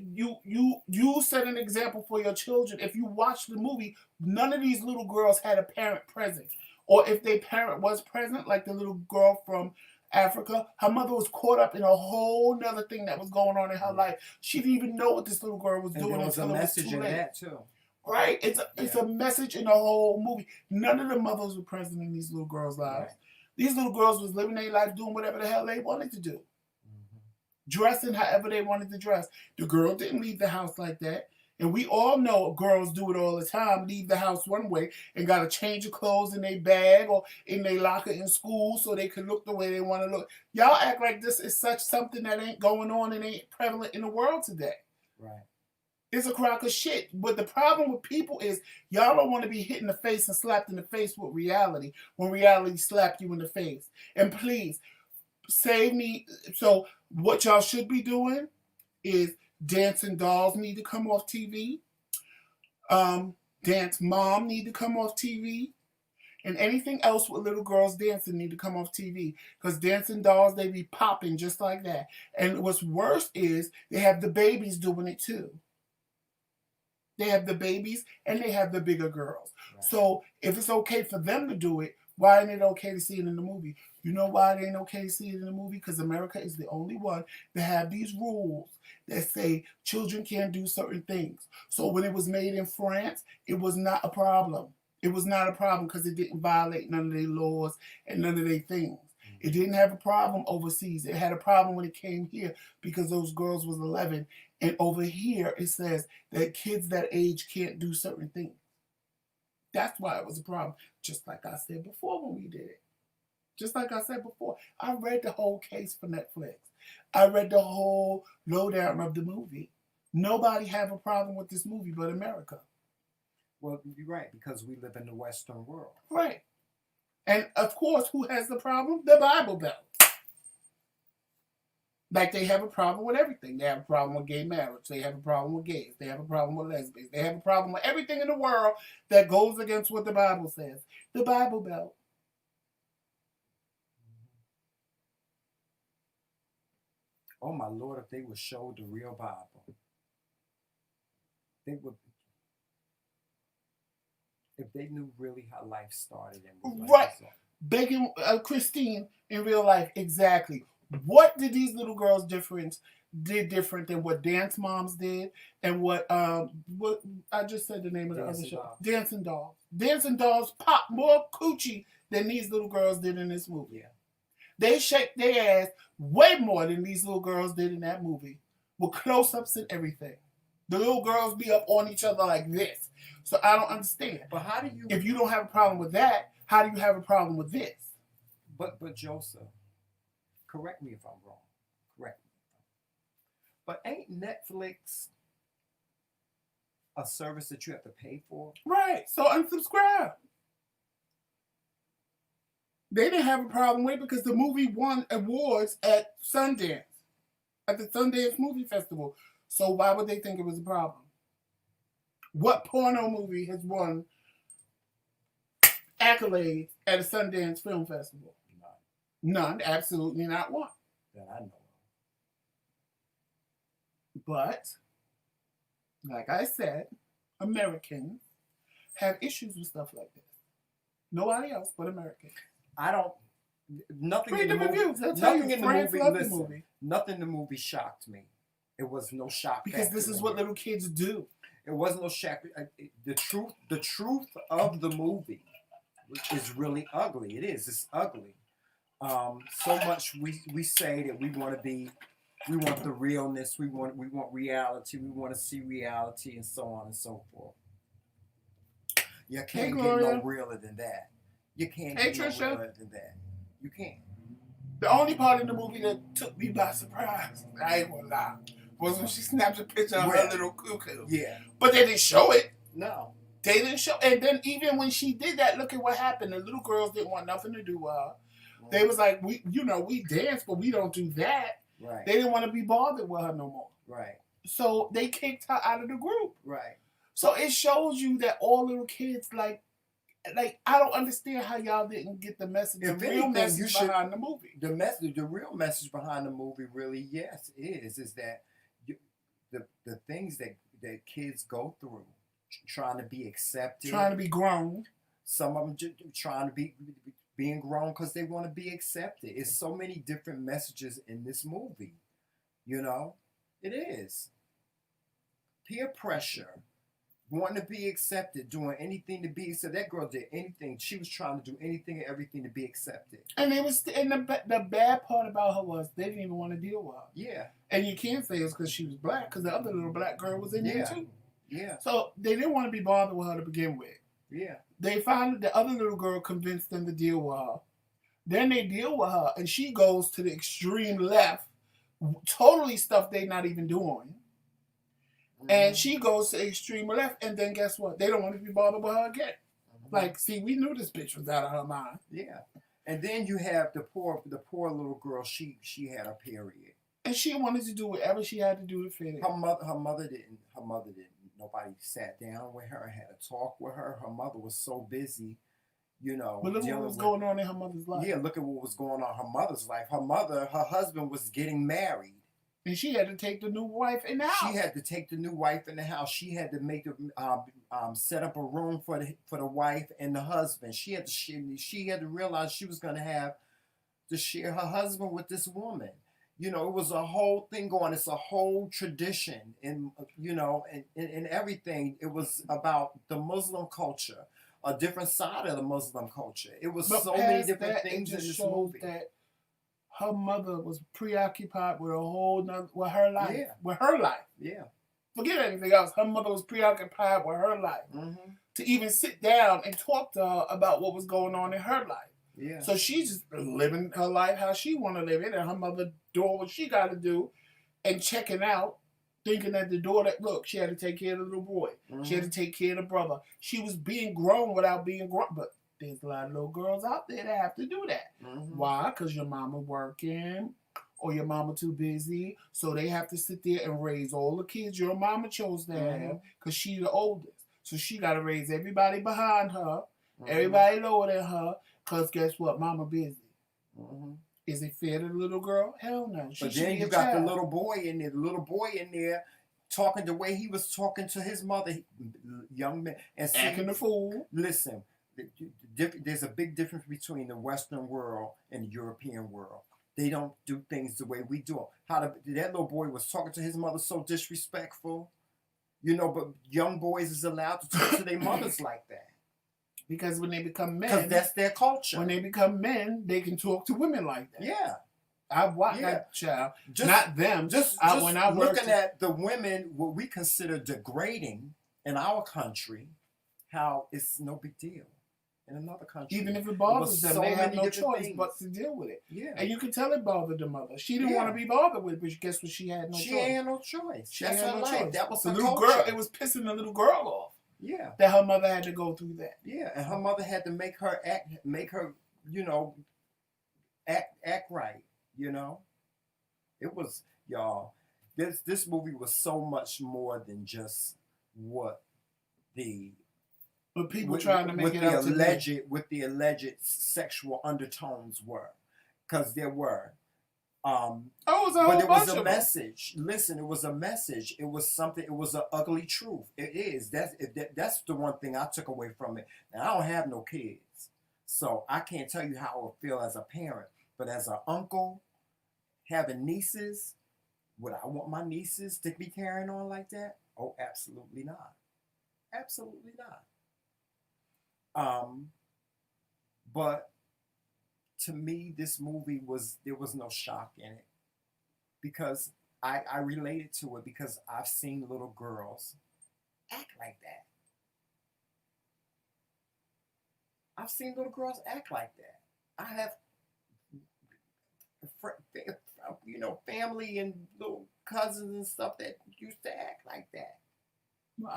Speaker 2: you set an example for your children, if you watch the movie, none of these little girls had a parent present. Or if their parent was present, like the little girl from Africa, her mother was caught up in a whole nother thing that was going on in her life. She didn't even know what this little girl was doing until it was too late. There was a message in that too. Right? It's a message in the whole movie. None of the mothers were present in these little girls' lives. Right. These little girls was living their life doing whatever the hell they wanted to do. Mm-hmm. Dressing however they wanted to dress. The girl didn't leave the house like that. And we all know girls do it all the time, leave the house one way and got to change of clothes in their bag or in their locker in school so they can look the way they want to look. Y'all act like this is such something that ain't going on and ain't prevalent in the world today. Right. It's a crock of shit. But the problem with people is y'all don't want to be hit in the face and slapped in the face with reality when reality slapped you in the face. And please, save me. So what y'all should be doing is Dancing Dolls need to come off TV. Dance Mom need to come off TV. And anything else with little girls dancing need to come off TV. Because Dancing Dolls, they be popping just like that. And what's worse is they have the babies doing it too. They have the babies and they have the bigger girls. Right. So if it's okay for them to do it, why ain't it okay to see it in the movie? You know why it ain't okay to see it in the movie? Because America is the only one that have these rules that say children can't do certain things. So when it was made in France, it was not a problem. It was not a problem because it didn't violate none of their laws and none of their things. It didn't have a problem overseas. It had a problem when it came here because those girls was 11. And over here, it says that kids that age can't do certain things. That's why it was a problem. Just like I said before when we did it. Just like I said before. I read the whole case for Netflix. I read the whole lowdown of the movie. Nobody have a problem with this movie but America.
Speaker 1: Well, you're right, because we live in the Western world.
Speaker 2: Right. And, of course, who has the problem? The Bible Belt. Like they have a problem with everything. They have a problem with gay marriage. They have a problem with gays. They have a problem with lesbians. They have a problem with everything in the world that goes against what the Bible says. The Bible Belt.
Speaker 1: Oh, my Lord, if they would show the real Bible. They would... If they knew really how life started. And
Speaker 2: right. Begging Christine in real life, exactly. What did these little girls did different than what Dance Moms did and what I just said the name of the other show? Dancing Dolls. Dancing Dolls pop more coochie than these little girls did in this movie. Yeah. They shake their ass way more than these little girls did in that movie with close-ups and everything. The little girls be up on each other like this. So I don't understand.
Speaker 1: But how do you?
Speaker 2: If you don't have a problem with that, how do you have a problem with this?
Speaker 1: But Joseph, correct me if I'm wrong. Correct me. But ain't Netflix a service that you have to pay for?
Speaker 2: Right. So unsubscribe. They didn't have a problem with it because the movie won awards at Sundance, at the Sundance Movie Festival. So why would they think it was a problem? What porno movie has won accolades at a Sundance Film Festival? None. Absolutely not one.
Speaker 1: That I know.
Speaker 2: But, like I said, Americans have issues with stuff like this. Nobody else but Americans.
Speaker 1: I don't. Nothing
Speaker 2: Read
Speaker 1: in the
Speaker 2: the reviews.
Speaker 1: movie.
Speaker 2: They'll tell
Speaker 1: Nothing
Speaker 2: you,
Speaker 1: in the
Speaker 2: France
Speaker 1: movie.
Speaker 2: loved the
Speaker 1: Listen,
Speaker 2: movie.
Speaker 1: nothing in the movie shocked me. It was no shock.
Speaker 2: Because this is what little kids do.
Speaker 1: It wasn't no shock. The truth of the movie is really ugly. It is. It's ugly. So much we say that we want the realness. We want reality. We want to see reality, and so on and so forth. You can't get no realer than that. You can't get no realer than that. You can't.
Speaker 2: The only part in the movie that took me by surprise, I ain't gonna lie, was when she snapped a picture of her little cuckoo.
Speaker 1: Yeah.
Speaker 2: But they didn't show it.
Speaker 1: No.
Speaker 2: They didn't show. And then even when she did that, look at what happened. The little girls didn't want nothing to do with her. Mm-hmm. They was like, we dance, but we don't do that.
Speaker 1: Right.
Speaker 2: They didn't want to be bothered with her no more.
Speaker 1: Right.
Speaker 2: So they kicked her out of the group.
Speaker 1: Right.
Speaker 2: So it shows you that all little kids, like I don't understand how y'all didn't get the message. The real message behind the movie.
Speaker 1: The real message behind the movie really, yes, is that the things that kids go through, trying to be accepted,
Speaker 2: trying to be grown.
Speaker 1: Some of them just trying to be being grown because they want to be accepted. It's so many different messages in this movie. You know, it is peer pressure. Wanting to be accepted, doing anything to be accepted. That girl did anything. She was trying to do anything and everything to be accepted.
Speaker 2: And the bad part about her was they didn't even want to deal with her.
Speaker 1: Yeah.
Speaker 2: And you can't say it's because she was black, because the other little black girl was in there too.
Speaker 1: Yeah.
Speaker 2: So they didn't want to be bothered with her to begin with.
Speaker 1: Yeah.
Speaker 2: They finally, the other little girl convinced them to deal with her. Then they deal with her, and she goes to the extreme left, totally stuff they not even doing. And she goes to extreme left, and then guess what? They don't want to be bothered with her again. Mm-hmm. Like, see, we knew this bitch was out of her mind.
Speaker 1: Yeah. And then you have the poor little girl. She had a period,
Speaker 2: and she wanted to do whatever she had to do to fit it.
Speaker 1: Her mother didn't. Nobody sat down with her and had a talk with her. Her mother was so busy, you know.
Speaker 2: But look what was going on in her mother's life.
Speaker 1: Yeah, look at what was going on in her mother's life. Her husband was getting married.
Speaker 2: And she had to take the new wife in the house.
Speaker 1: She had to take the new wife in the house. She had to make set up a room for the wife and the husband. She had to realize she was going to have to share her husband with this woman. You know, it was a whole thing going. It's a whole tradition, and you know, and everything. It was about the Muslim culture, a different side of the Muslim culture. It was so many different things in this movie.
Speaker 2: Her mother was preoccupied with with her life.
Speaker 1: Yeah.
Speaker 2: With her life.
Speaker 1: Yeah.
Speaker 2: Forget anything else. Her mother was preoccupied with her life. Mm-hmm. To even sit down and talk to her about what was going on in her life.
Speaker 1: Yeah.
Speaker 2: So she's just living her life how she want to live it, and her mother doing what she got to do, and checking out, thinking that the daughter, look, she had to take care of the little boy. Mm-hmm. She had to take care of the brother. She was being grown without being grown, but there's a lot of little girls out there that have to do that. Mm-hmm. Why? Because your mama working or your mama too busy. So they have to sit there and raise all the kids your mama chose to have because she's the oldest. So she got to raise everybody behind her, everybody lower than her, because guess what? Mama busy. Mm-hmm. Is it fair to the little girl? Hell no.
Speaker 1: But then you got the little boy in there, talking the way he was talking to his mother, young man. And
Speaker 2: acting a fool.
Speaker 1: Listen. There's a big difference between the Western world and the European world. They don't do things the way we do them. That little boy was talking to his mother so disrespectful, you know. But young boys is allowed to talk to their mothers like that
Speaker 2: because when they become men,
Speaker 1: because that's their culture.
Speaker 2: When they become men, they can talk to women like that.
Speaker 1: Yeah,
Speaker 2: I've watched that child. Not them. When I
Speaker 1: looking at the women, what we consider degrading in our country. how it's no big deal. In another country,
Speaker 2: even if it bothers them,
Speaker 1: so
Speaker 2: they have
Speaker 1: many
Speaker 2: no
Speaker 1: different
Speaker 2: choice
Speaker 1: things.
Speaker 2: but to deal with it.
Speaker 1: Yeah.
Speaker 2: And you can tell it bothered the mother. She didn't
Speaker 1: Yeah.
Speaker 2: want to be bothered with it, but guess what? She had no
Speaker 1: She
Speaker 2: choice.
Speaker 1: had no choice.
Speaker 2: She
Speaker 1: That's
Speaker 2: had
Speaker 1: her
Speaker 2: no
Speaker 1: life.
Speaker 2: choice.
Speaker 1: That was
Speaker 2: the
Speaker 1: her
Speaker 2: little
Speaker 1: culture.
Speaker 2: girl. It was pissing the little girl off.
Speaker 1: Yeah.
Speaker 2: That her mother had to go through that.
Speaker 1: Yeah, and her mother had to make her, you know, act right. You know, it was, y'all. This movie was so much more than just what the
Speaker 2: But people trying to make it out
Speaker 1: with the alleged sexual undertones were, because there were.
Speaker 2: Oh, it was a whole
Speaker 1: but it
Speaker 2: bunch
Speaker 1: was a
Speaker 2: of
Speaker 1: message. Listen, it was a message. It was something. It was an ugly truth. It is. That's the one thing I took away from it. Now, I don't have no kids, so I can't tell you how I would feel as a parent. But as an uncle, having nieces, would I want my nieces to be carrying on like that? Oh, absolutely not. Absolutely not. But to me, this movie there was no shock in it, because I related to it, because I've seen little girls act like that. I've seen little girls act like that. I have, family and little cousins and stuff that used to act like that.
Speaker 2: Well,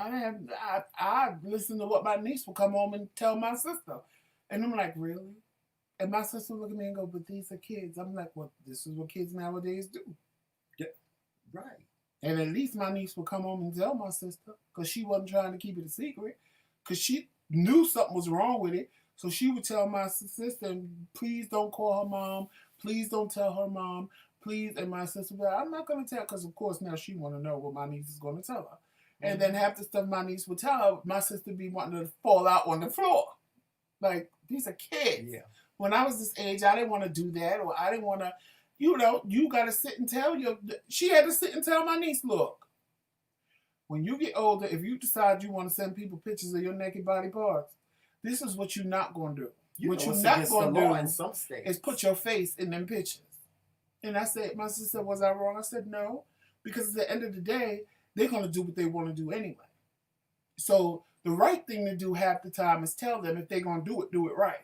Speaker 2: I listened to what my niece would come home and tell my sister, and I'm like, really? And my sister would look at me and go, but these are kids. I'm like, well, this is what kids nowadays do.
Speaker 1: Yeah, right.
Speaker 2: And at least my niece would come home and tell my sister, because she wasn't trying to keep it a secret, because she knew something was wrong with it. So she would tell my sister, please don't call her mom. Please don't tell her mom. Please. And my sister would be like, I'm not going to tell, because of course now she want to know what my niece is going to tell her. And then half the stuff my niece would tell her, my sister be wanting to fall out on the floor. Like, these are kids.
Speaker 1: Yeah.
Speaker 2: When I was this age, I didn't want to do that, or I didn't want to, you got to sit and tell she had to sit and tell my niece, look, when you get older, if you decide you want to send people pictures of your naked body parts, this is what you're not going to do. What you're not going to do
Speaker 1: in some states
Speaker 2: is put your face in them pictures. And I said, my sister said, was I wrong? I said, no, because at the end of the day, they're going to do what they want to do anyway. So the right thing to do half the time is tell them, if they're going to do it right.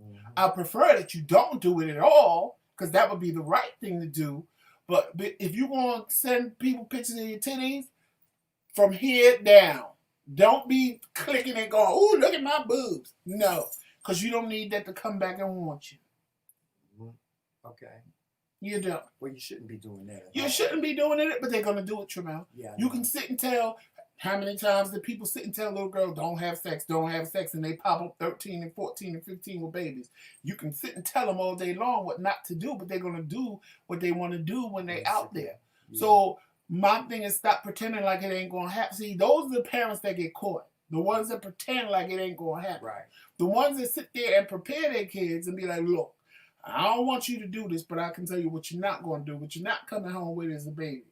Speaker 2: Mm-hmm. I prefer that you don't do it at all, because that would be the right thing to do. But if you're going to send people pictures of your titties, from here down, don't be clicking and going, oh, look at my boobs. No, because you don't need that to come back and haunt you.
Speaker 1: Mm-hmm. Okay.
Speaker 2: You don't.
Speaker 1: Well, you shouldn't be doing that.
Speaker 2: You shouldn't be doing it, but they're going to do it, Tramel.
Speaker 1: Yeah.
Speaker 2: You can sit and tell how many times the people sit and tell little girls, don't have sex, and they pop up 13 and 14 and 15 with babies. You can sit and tell them all day long what not to do, but they're going to do what they want to do when they're out there. Yeah. So my thing is, stop pretending like it ain't going to happen. See, those are the parents that get caught. The ones that pretend like it ain't going to happen.
Speaker 1: Right.
Speaker 2: The ones that sit there and prepare their kids and be like, look, I don't want you to do this, but I can tell you what you're not going to do. What you're not coming home with is a baby.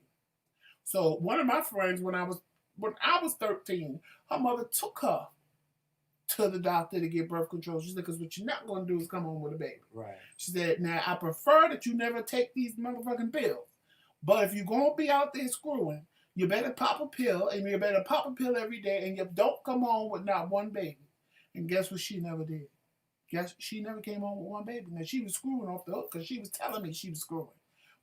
Speaker 2: So one of my friends, when I was 13, her mother took her to the doctor to get birth control. She said, because what you're not going to do is come home with a baby.
Speaker 1: Right.
Speaker 2: She said, now, I prefer that you never take these motherfucking pills. But if you're going to be out there screwing, you better pop a pill, and you better pop a pill every day, and you don't come home with not one baby. And guess what she never did? Guess she never came home with one baby. Now, she was screwing off the hook because she was telling me she was screwing.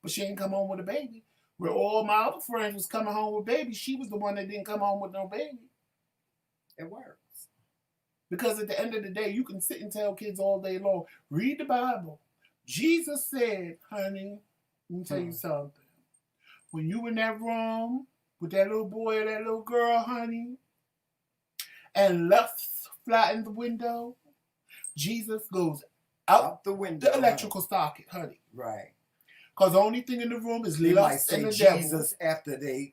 Speaker 2: But she didn't come home with a baby. Where all my other friends was coming home with babies, she was the one that didn't come home with no baby.
Speaker 1: It works.
Speaker 2: Because at the end of the day, you can sit and tell kids all day long, read the Bible. Jesus said, honey, let me tell you something. When you in that room with that little boy or that little girl, honey, and lust fly in the window, Jesus goes out
Speaker 1: the window,
Speaker 2: the electrical socket, honey.
Speaker 1: Right.
Speaker 2: Because the only thing in the room is
Speaker 1: lust and the devil. They might say Jesus after they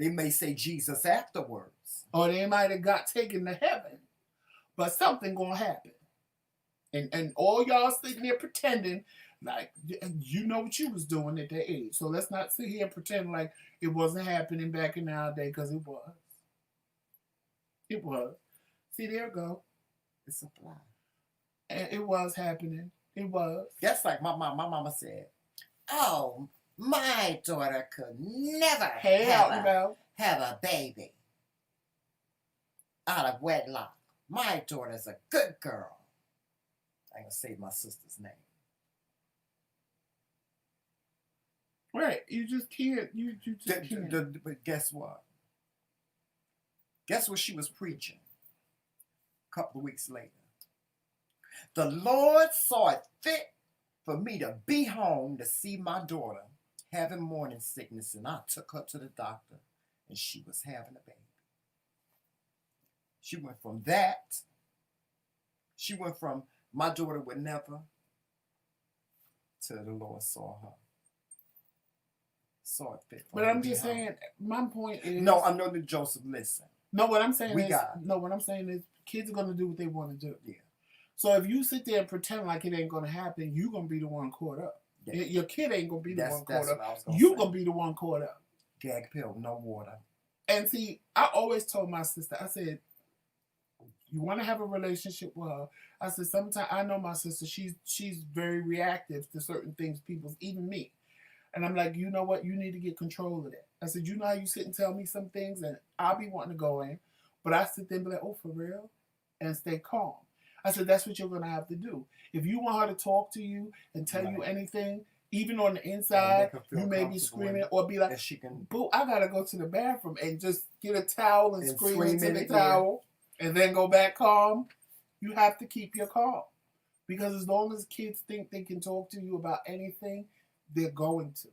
Speaker 1: may say Jesus afterwards.
Speaker 2: Or they might have got taken to heaven. But something gonna happen. And all y'all sitting there pretending like you know what you was doing at that age. So let's not sit here and pretend like it wasn't happening back in our day, because it was. It was. See, there it go.
Speaker 1: It's a fly.
Speaker 2: And it was happening. It was.
Speaker 1: That's like my mama said, oh, my daughter could never have a baby. out of wedlock. My daughter's a good girl. I ain't gonna say my sister's name.
Speaker 2: Right. You just can't. You just can't.
Speaker 1: But guess what? Guess what she was preaching a couple of weeks later? The Lord saw it fit for me to be home to see my daughter having morning sickness, and I took her to the doctor, and she was having a baby. She went from that. She went from my daughter would never to the Lord saw her. Saw it fit.
Speaker 2: But I'm just saying, my point is.
Speaker 1: No, I know that Joseph, listen.
Speaker 2: No, what I'm saying is kids are going to do what they want to do.
Speaker 1: Yeah.
Speaker 2: So if you sit there and pretend like it ain't going to happen, you're going to be the one caught up. Yeah. Your kid ain't going to be the one caught up. You're going to be the one caught up.
Speaker 1: Gag pill, no water.
Speaker 2: And see, I always told my sister, I said, you want to have a relationship with her. I said, sometimes I know my sister, she's very reactive to certain things, even me. And I'm like, you know what? You need to get control of that. I said, you know how you sit and tell me some things and I'll be wanting to go in, but I sit there and be like, oh, for real? And stay calm. I said, that's what you're going to have to do. If you want her to talk to you and tell you anything, even on the inside, you may be screaming or be like, boo, I got to go to the bathroom and just get a towel and scream into the towel and then go back calm. You have to keep your calm. Because as long as kids think they can talk to you about anything, they're going to.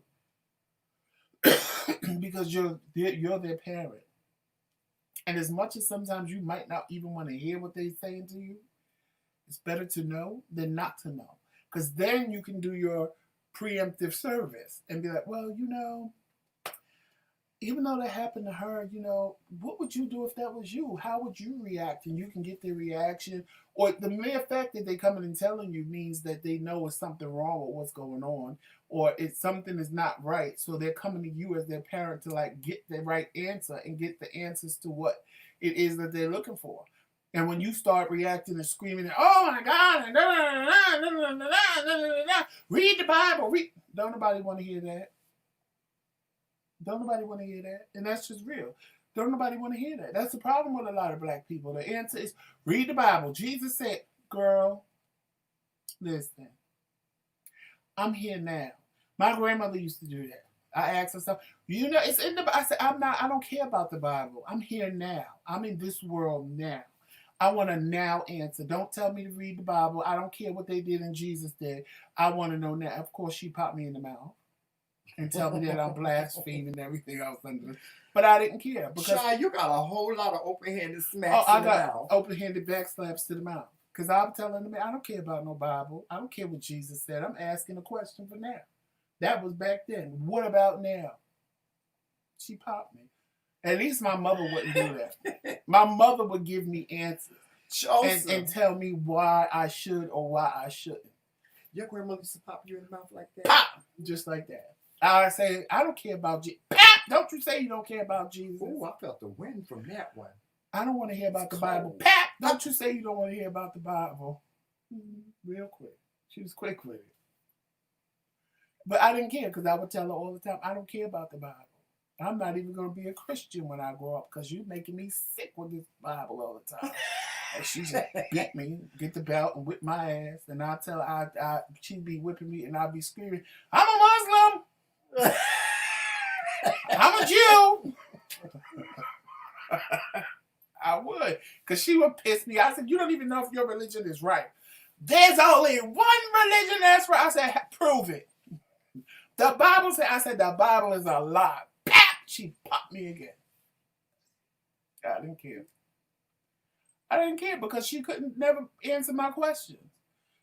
Speaker 2: Because you're their parent. And as much as sometimes you might not even want to hear what they're saying to you, it's better to know than not to know. Because then you can do your preemptive service and be like, well, even though that happened to her, what would you do if that was you? How would you react? And you can get their reaction. Or the mere fact that they coming and telling you means that they know it's something wrong with what's going on. Or it's something is not right. So they're coming to you as their parent to get the right answer and get the answers to what it is that they're looking for. And when you start reacting and screaming, oh my God, read the Bible. Don't nobody want to hear that. Don't nobody want to hear that. And that's just real. Don't nobody want to hear that. That's the problem with a lot of black people. The answer is read the Bible. Jesus said, girl, listen, I'm here now. My grandmother used to do that. I asked her stuff. It's in the Bible. I said, I don't care about the Bible. I'm here now. I'm in this world now. I want a now answer. Don't tell me to read the Bible. I don't care what they did and Jesus did. I want to know now. Of course, she popped me in the mouth and tell me that I'm blaspheming and everything else. But I didn't care. Because
Speaker 1: Child, you got a whole lot of open-handed smacks in the mouth. I got
Speaker 2: open-handed backslaps to the mouth. Because I'm telling them, I don't care about no Bible. I don't care what Jesus said. I'm asking a question for now. That was back then. What about now? She popped me. At least my mother wouldn't do that. My mother would give me answers and tell me why I should or why I shouldn't.
Speaker 1: Your grandmother used to pop you in the mouth like that?
Speaker 2: Pop! Just like that. I say, I don't care about Jesus. Pop! Don't you say you don't care about Jesus.
Speaker 1: Oh, I felt the wind from that one.
Speaker 2: I don't want to hear about the Bible. Pop! Don't you say you don't want to hear about the Bible. Real quick. She was quick with it. But I didn't care because I would tell her all the time, I don't care about the Bible. I'm not even going to be a Christian when I grow up because you're making me sick with this Bible all the time. And she just beat me, get the belt and whip my ass. And I tell her, she'd be whipping me and I'd be screaming, I'm a Muslim. I'm a Jew. I would. Because she would piss me. I said, you don't even know if your religion is right. There's only one religion that's right. I said, prove it. The Bible said, the Bible is a lie. Pap! She popped me again. I didn't care. I didn't care because she couldn't never answer my questions.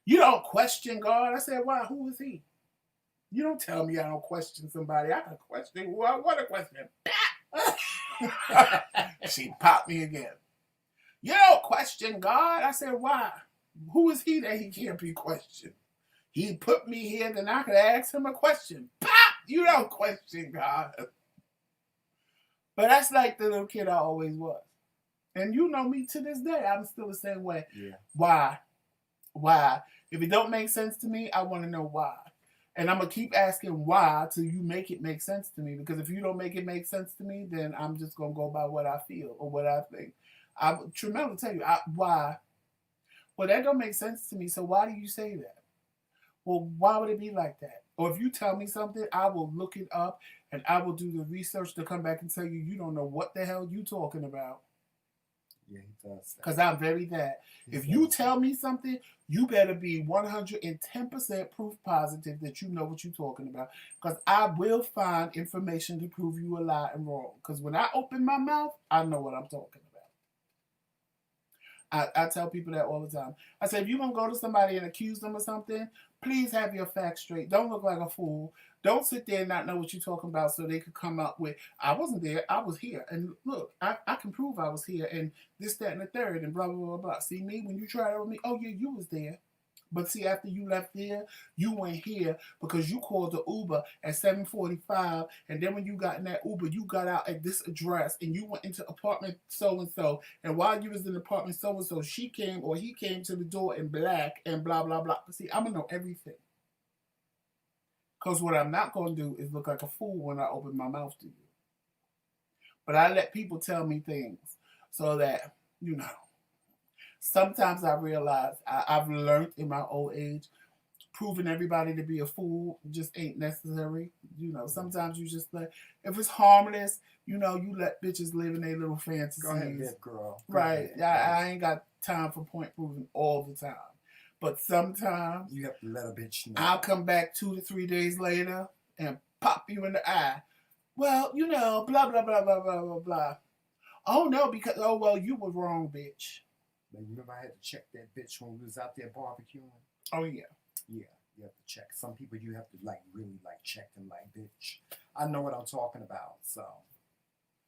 Speaker 2: You don't question God. I said, why? Who is he? You don't tell me I don't question somebody. I can question who I want to question. She popped me again. You don't question God. I said, why? Who is he that he can't be questioned? He put me here, then I could ask him a question. Pop! You don't question God. But that's like the little kid I always was. And you know me to this day. I'm still the same way.
Speaker 1: Yeah.
Speaker 2: Why? Why? If it don't make sense to me, I want to know why. And I'm going to keep asking why till you make it make sense to me. Because if you don't make it make sense to me, then I'm just going to go by what I feel or what I think. Tremel will tell you why. Well, that don't make sense to me. So why do you say that? Well, why would it be like that? Or if you tell me something, I will look it up and I will do the research to come back and tell you you don't know what the hell you talking about.
Speaker 1: Yeah, he does that.
Speaker 2: Because I'm very that.
Speaker 1: He
Speaker 2: If you
Speaker 1: says
Speaker 2: tell me something, you better be 110% proof positive that you know what you're talking about. Because I will find information to prove you a lie and wrong. Because when I open my mouth, I know what I'm talking about. I tell people that all the time. I say, if you're going to go to somebody and accuse them of something, please have your facts straight. Don't look like a fool. Don't sit there and not know what you're talking about so they could come up with, I wasn't there, I was here. And look, I can prove I was here and this, that, and the third and blah, blah, blah, blah. See me, when you tried it with me, oh yeah, you was there. But see, after you left there, you went here because you called the Uber at 7:45, and then when you got in that Uber, you got out at this address, and you went into apartment so and so. And while you was in apartment so and so, she came or he came to the door in black and blah blah blah. See, I'm gonna know everything. Cause what I'm not gonna do is look like a fool when I open my mouth to you. But I let people tell me things so that you know. Sometimes I realize I've learned in my old age, proving everybody to be a fool just ain't necessary. You know, sometimes you just let, if it's harmless, you know, you let bitches live in their little fantasies.
Speaker 1: Go ahead, big girl. Go
Speaker 2: Right.
Speaker 1: ahead.
Speaker 2: I ain't got time for point proving all the time. But sometimes
Speaker 1: you have to let a bitch know.
Speaker 2: I'll come back 2 to 3 days later and pop you in the eye. Well, you know, blah, blah, blah, blah, blah, blah, blah. Oh, no, because, oh, well, you were wrong, bitch.
Speaker 1: But you remember I had to check that bitch when we was out there barbecuing?
Speaker 2: Oh, yeah.
Speaker 1: Yeah, you have to check. Some people you have to like really like check them like, bitch, I know what I'm talking about. So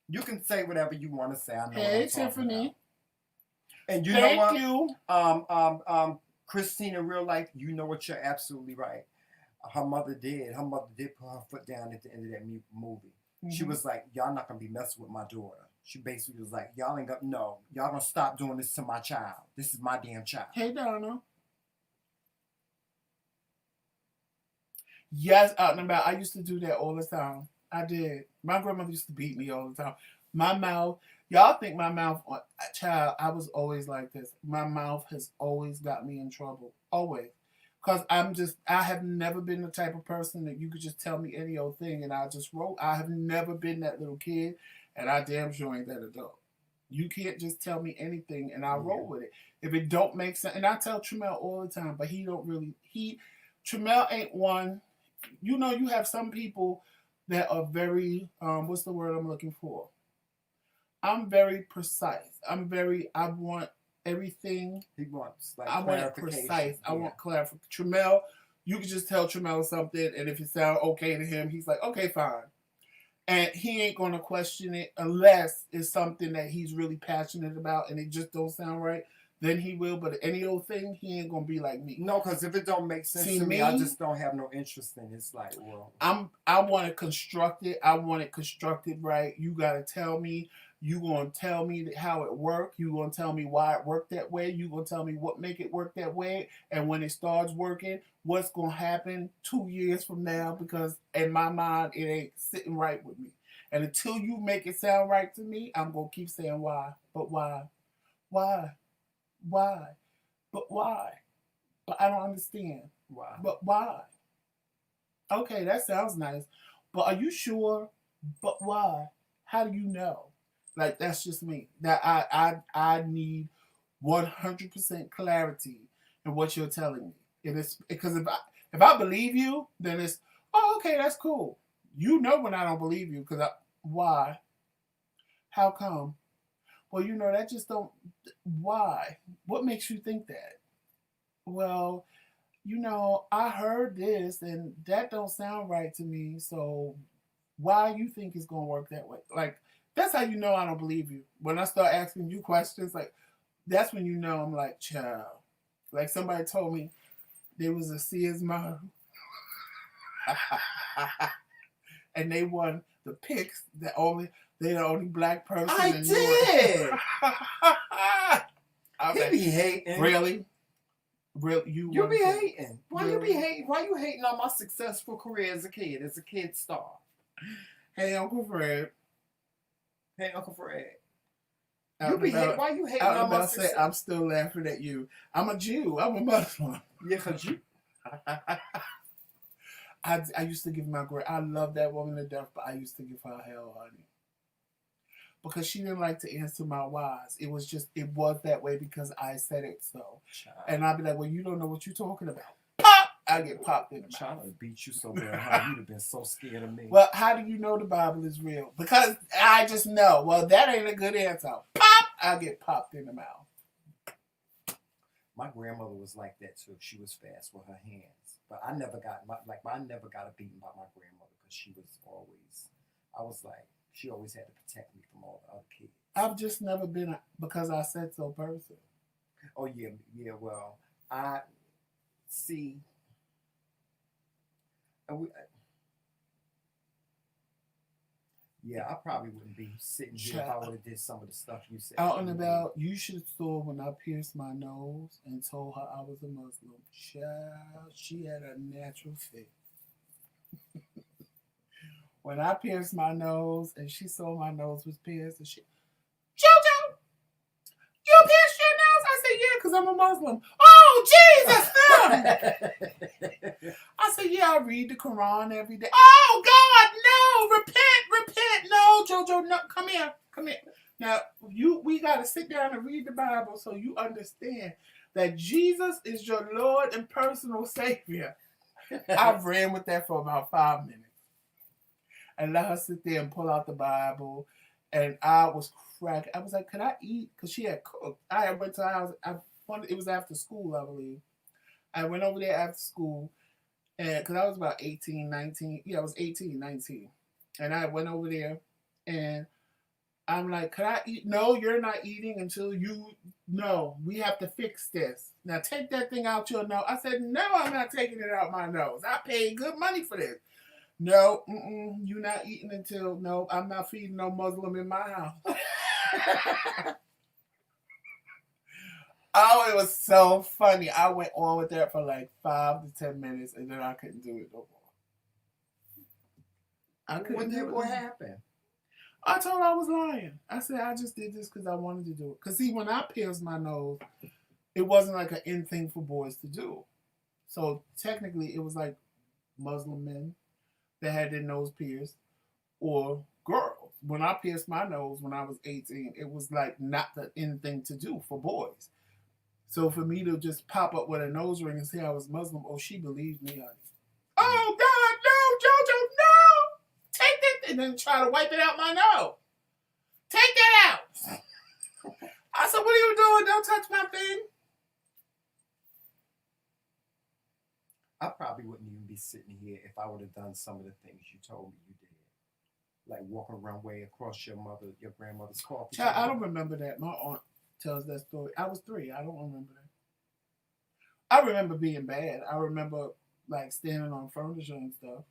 Speaker 1: you can say whatever you want to say. I know what I'm
Speaker 2: Tiffany.
Speaker 1: talking about. And you
Speaker 2: Thank
Speaker 1: know what?
Speaker 2: you.
Speaker 1: Christine, in real life, you know what? You're absolutely right. Her mother did. Her mother did put her foot down at the end of that movie. Mm-hmm. She was like, y'all not going to be messing with my daughter. She basically was like, y'all ain't got, no, y'all gonna stop doing this to my child. This is my damn child.
Speaker 2: Hey, Donna. Yes, out and about. I used to do that all the time. I did. My grandmother used to beat me all the time. My mouth, y'all think my mouth, child, I was always like this. My mouth has always got me in trouble. Always. Because I have never been the type of person that you could just tell me any old thing and I just roll. I have never been that little kid. And I damn sure ain't that adult. You can't just tell me anything and I'll roll with it. If it don't make sense, and I tell Tremel all the time, but he don't really, Tremel ain't one, you know, you have some people that are very, what's the word I'm looking for? I'm very precise. I want everything.
Speaker 1: He wants
Speaker 2: I want it precise. Yeah. I want clarification. Tremel, you can just tell Tremel something and if it sounds okay to him, he's like, okay, fine. And he ain't going to question it unless it's something that he's really passionate about and it just don't sound right. Then he will. But any old thing, he ain't going to be like me.
Speaker 1: No, because if it don't make sense to me, I just don't have no interest in it. It's like, well.
Speaker 2: I want it constructed. I want it constructed right. You got to tell me. You going to tell me how it worked. You going to tell me why it worked that way. You going to tell me what make it work that way. And when it starts working, what's going to happen 2 years from now, because in my mind, it ain't sitting right with me. And until you make it sound right to me, I'm going to keep saying why. But why? Why? Why? But why? But I don't understand.
Speaker 1: Why?
Speaker 2: But why? Okay, that sounds nice. But are you sure? But why? How do you know? Like, that's just me. That I need 100% clarity in what you're telling me. And it's because if I believe you, then it's, oh, okay, that's cool. You know when I don't believe you, because why? How come? Well, you know, that just don't, why? What makes you think that? Well, you know, I heard this and that don't sound right to me, so why you think it's going to work that way? Like, that's how you know I don't believe you. When I start asking you questions, like, that's when you know I'm like, child. Like, somebody told me there was a Sears model. And they won the picks that they're the only black person.
Speaker 1: I did.
Speaker 2: He
Speaker 1: be hating.
Speaker 2: Really? You
Speaker 1: be hating. Why you be hating? Why you hating on my successful career as a kid star?
Speaker 2: Hey, Uncle Fred.
Speaker 1: Hey, Uncle Fred. You be hate. Why you hating on my sister?
Speaker 2: I'm still laughing at you. I'm a Jew. I'm a Muslim.
Speaker 1: Yeah, cause you.
Speaker 2: I used to give my great. I love that woman to death, but I used to give her hell, honey, because she didn't like to answer my whys. It was that way because I said it so. Child. And I'd be like, well, you don't know what you're talking about. Pop! I get popped in the mouth.
Speaker 1: Child would beat you so bad, huh? You'd have been so scared of me.
Speaker 2: Well, how do you know the Bible is real? Because I just know. Well, that ain't a good answer. Pop! I get popped in the mouth.
Speaker 1: My grandmother was like that too. She was fast with her hands, but I never got a beating by my grandmother because she was always. I was like, she always had to protect me from all the other kids.
Speaker 2: I've just never been because I said so person.
Speaker 1: Oh yeah. Well, I see. Yeah, I probably wouldn't be sitting here if I would have did some of the stuff you said.
Speaker 2: Out and about, you should have saw when I pierced my nose and told her I was a Muslim. Child, she had a natural fit. When I pierced my nose and she saw my nose was pierced, and she, Jojo, you pierced your nose? I said, yeah, because I'm a Muslim. Oh, Jesus, no. I said, yeah, I read the Quran every day. Oh, God, no, repent. No, Jojo, no, come here. Now, we got to sit down and read the Bible so you understand that Jesus is your Lord and personal Savior. I ran with that for about 5 minutes. And let her sit there and pull out the Bible. And I was cracking. I was like, could I eat? Because she had cooked. I went to her house. It was after school, I believe. I went over there after school. And because I was about 18, 19. Yeah, I was 18, 19. And I went over there. And I'm like, could I eat? No, you're not eating until no, we have to fix this. Now take that thing out your nose. I said, no, I'm not taking it out my nose. I paid good money for this. No, you're not eating until, no, I'm not feeding no Muslim in my house. Oh, it was so funny. I went on with that for like 5 to 10 minutes and then I couldn't do it no more.
Speaker 1: What happened?
Speaker 2: I told her I was lying. I said, I just did this because I wanted to do it. Because see, when I pierced my nose, it wasn't like an in thing for boys to do. So technically, it was like Muslim men that had their nose pierced or girls. When I pierced my nose when I was 18, it was like not the in thing to do for boys. So for me to just pop up with a nose ring and say I was Muslim, oh, she believed me, honey. Oh, God, no, Jojo, no! Take that and then try to wipe it out my nose. Take that out. I said, what are you doing? Don't touch my thing.
Speaker 1: I probably wouldn't even be sitting here if I would have done some of the things you told me you did. Like walking around way across your grandmother's coffee.
Speaker 2: Child, I don't remember that. My aunt tells that story. I was 3. I don't remember that. I remember being bad. I remember like standing on furniture and stuff.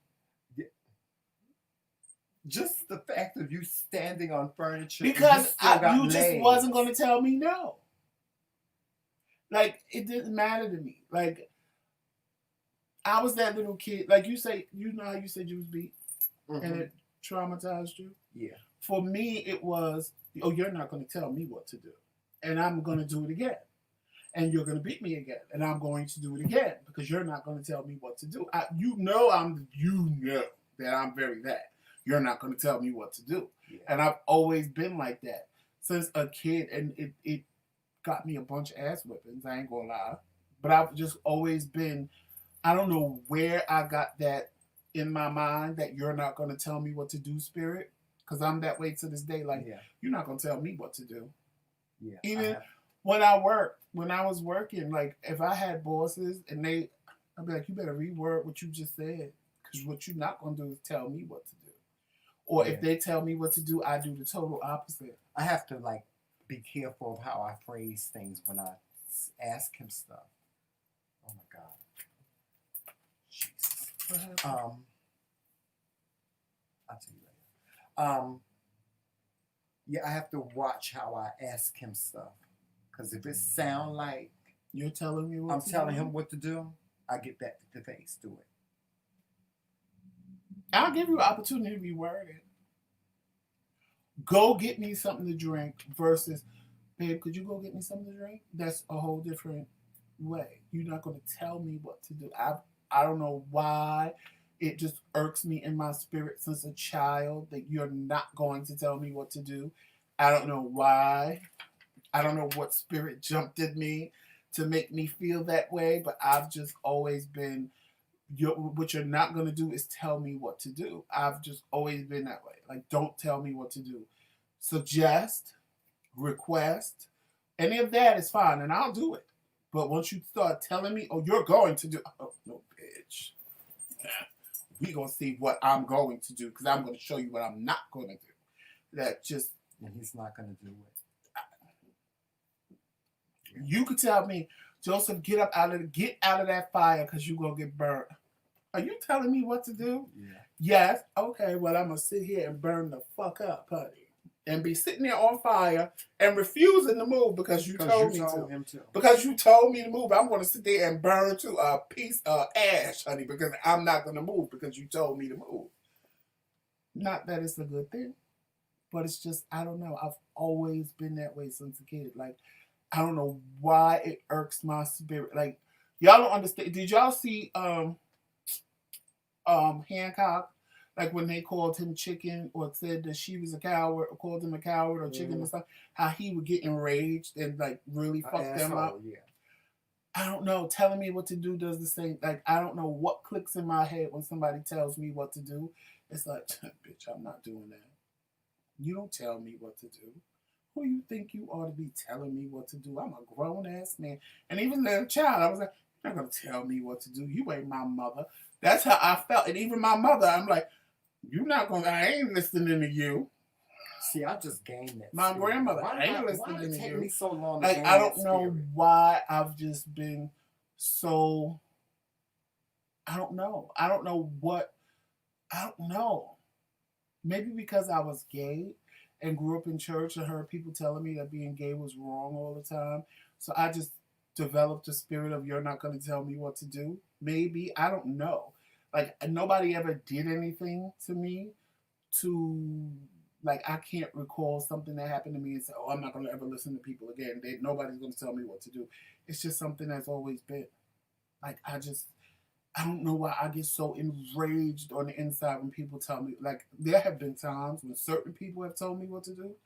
Speaker 2: Yeah.
Speaker 1: Just the fact of you standing on furniture.
Speaker 2: Because you just wasn't going to tell me no. Like, it didn't matter to me. Like, I was that little kid. Like you say, you know how you said you was beat? Mm-hmm. And it traumatized you?
Speaker 1: Yeah.
Speaker 2: For me, it was, oh, you're not going to tell me what to do. And I'm going to do it again. And you're going to beat me again. And I'm going to do it again. Because you're not going to tell me what to do. You know that I'm very that. You're not going to tell me what to do. Yeah. And I've always been like that. Since a kid. And it got me a bunch of ass whippings. I ain't going to lie. But I've just always been, I don't know where I got that in my mind that you're not going to tell me what to do, spirit. Because I'm that way to this day. Like, You're not going to tell me what to do.
Speaker 1: Yeah.
Speaker 2: Even when I was working, like, if I had bosses and I'd be like, you better reword what you just said. Because what you're not going to do is tell me what to do. Or if they tell me what to do, I do the total opposite.
Speaker 1: I have to, like, be careful of how I phrase things when I ask him stuff. Oh, my God. Jesus.
Speaker 2: What happened?
Speaker 1: I'll tell you later. Yeah, I have to watch how I ask him stuff. Because if it sound like
Speaker 2: you're telling me
Speaker 1: I'm telling him what to do, I get back to the face, do it.
Speaker 2: I'll give you an opportunity to reword it. go get me something to drink versus, babe, could you go get me something to drink? That's a whole different way. You're not going to tell me what to do. I don't know why. It just irks me in my spirit since a child that you're not going to tell me what to do. I don't know why. I don't know what spirit jumped at me to make me feel that way, but I've just always been, what you're not going to do is tell me what to do. I've just always been that way. Like, don't tell me what to do. Suggest, request, any of that is fine, and I'll do it. But once you start telling me, oh, you're going to do, oh, no, bitch. We gonna see what I'm going to do because I'm going to show you what I'm not going to do. That just,
Speaker 1: And he's not going to do it.
Speaker 2: You could tell me, Joseph, get out of that fire because you're gonna get burnt. Are you telling me what to do?
Speaker 1: Yeah.
Speaker 2: Yes. Okay. Well, I'm gonna sit here and burn the fuck up, honey, and be sitting there on fire and refusing to move because you told me to. Because you told me to move, I'm gonna sit there and burn to a piece of ash, honey, because I'm not gonna move because you told me to move. Not that it's a good thing, but it's just, I don't know. I've always been that way since a kid. Like, I don't know why it irks my spirit. Like, y'all don't understand. Did y'all see Hancock? Like when they called him chicken or said that she was a coward or called him a coward or chicken and stuff, how he would get enraged and like really fuck them up.
Speaker 1: Yeah.
Speaker 2: I don't know. Telling me what to do does the same. Like, I don't know what clicks in my head when somebody tells me what to do. It's like, bitch, I'm not doing that. You don't tell me what to do. Who you think you ought to be telling me what to do? I'm a grown-ass man. And even as a child, I was like, you're not going to tell me what to do. You ain't my mother. That's how I felt. And even my mother, I'm like, you're not going to, I ain't listening to you.
Speaker 1: See, I just gained that.
Speaker 2: My grandmother, I ain't listening to you.
Speaker 1: Why did it take me so long
Speaker 2: to
Speaker 1: gain
Speaker 2: I don't
Speaker 1: that
Speaker 2: know
Speaker 1: spirit?
Speaker 2: why I've just been so, I don't know. I don't know. Maybe because I was gay and grew up in church and heard people telling me that being gay was wrong all the time. So I just developed a spirit of you're not going to tell me what to do. Maybe. I don't know. Like, nobody ever did anything to me to, like, I can't recall something that happened to me and say, oh, I'm not going to ever listen to people again. Nobody's going to tell me what to do. It's just something that's always been. Like, I don't know why I get so enraged on the inside when people tell me. Like, there have been times when certain people have told me what to do.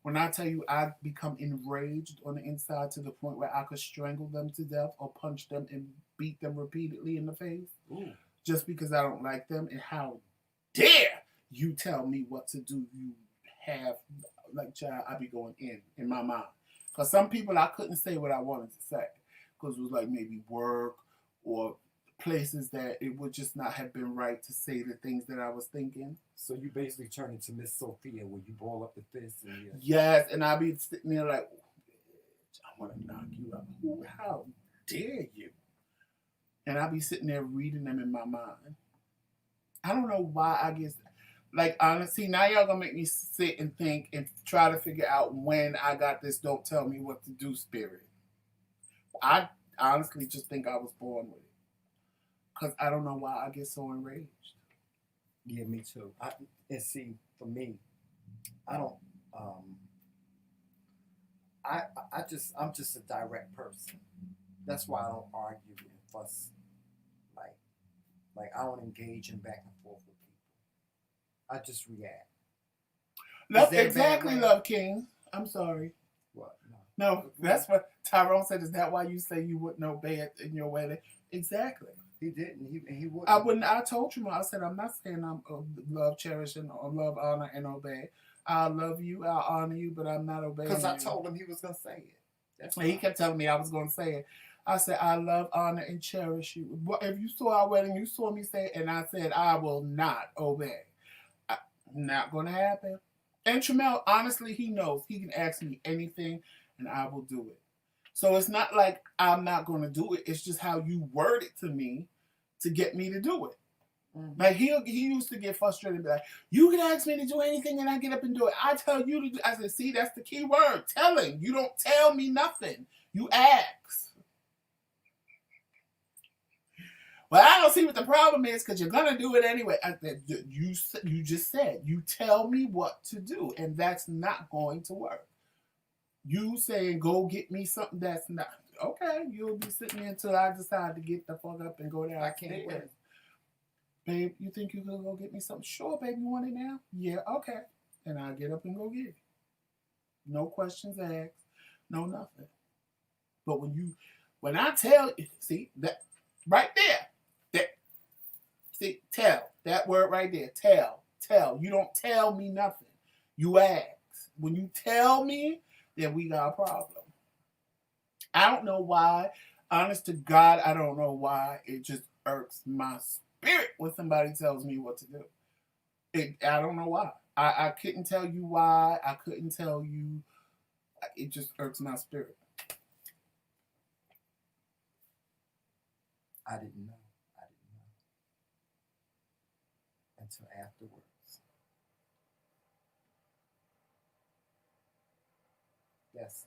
Speaker 2: When I tell you I become enraged on the inside to the point where I could strangle them to death or punch them and beat them repeatedly in the face.
Speaker 1: Ooh.
Speaker 2: Just because I don't like them. And how dare you tell me what to do? You have, like, child, I be going in my mind. Because some people I couldn't say what I wanted to say. Because it was like maybe work or places that it would just not have been right to say the things that I was thinking.
Speaker 1: So you basically turn into Miss Sophia where you ball up the fist and
Speaker 2: yes, and I be sitting there like, I want to knock you out. How dare you? And I be sitting there reading them in my mind. I don't know why I get, like, honestly, now y'all gonna make me sit and think and try to figure out when I got this don't tell me what to do spirit. I honestly just think I was born with it. Because I don't know why I get so enraged.
Speaker 1: Yeah, me too. And see, for me, I don't. I'm just a direct person. That's why I don't argue and fuss. Like I don't engage in back and forth with people. I just react.
Speaker 2: Exactly, Love King. I'm sorry.
Speaker 1: What?
Speaker 2: No, that's what Tyrone said. Is that why you say you wouldn't obey it in your wedding? Exactly.
Speaker 1: He didn't. He wouldn't.
Speaker 2: I wouldn't. I told you. I said I'm not saying I'm love, cherish, and love, honor, and obey. I love you. I honor you, but I'm not obeying.
Speaker 1: Because I told him he was gonna say it.
Speaker 2: And he kept telling me I was gonna say it. I said I love, honor, and cherish you. If you saw our wedding, you saw me say it, and I said I will not obey. Not gonna happen. And Tramel, honestly, he knows. He can ask me anything, and I will do it. So it's not like I'm not going to do it. It's just how you word it to me to get me to do it. Mm-hmm. Like he used to get frustrated and be like, you can ask me to do anything and I get up and do it. I tell you to do. I said, see, that's the key word. Telling. You don't tell me nothing. You ask. Well, I don't see what the problem is because you're gonna do it anyway. You just said you tell me what to do, and that's not going to work. You saying go get me something that's not okay. You'll be sitting there until I decide to get the fuck up and go down.
Speaker 1: I can't wait.
Speaker 2: Babe, you think you can go get me something? Sure, babe. You want it now? Yeah, okay. And I'll get up and go get it. No questions asked. No nothing. But when I tell you, see that right there, that see tell that word right there, tell. You don't tell me nothing. You ask. When you tell me, then we got a problem. I don't know why. Honest to God, I don't know why. It just irks my spirit when somebody tells me what to do. I don't know why. I couldn't tell you why. I couldn't tell you. It just irks my spirit.
Speaker 1: I didn't know. Until afterwards. Yes.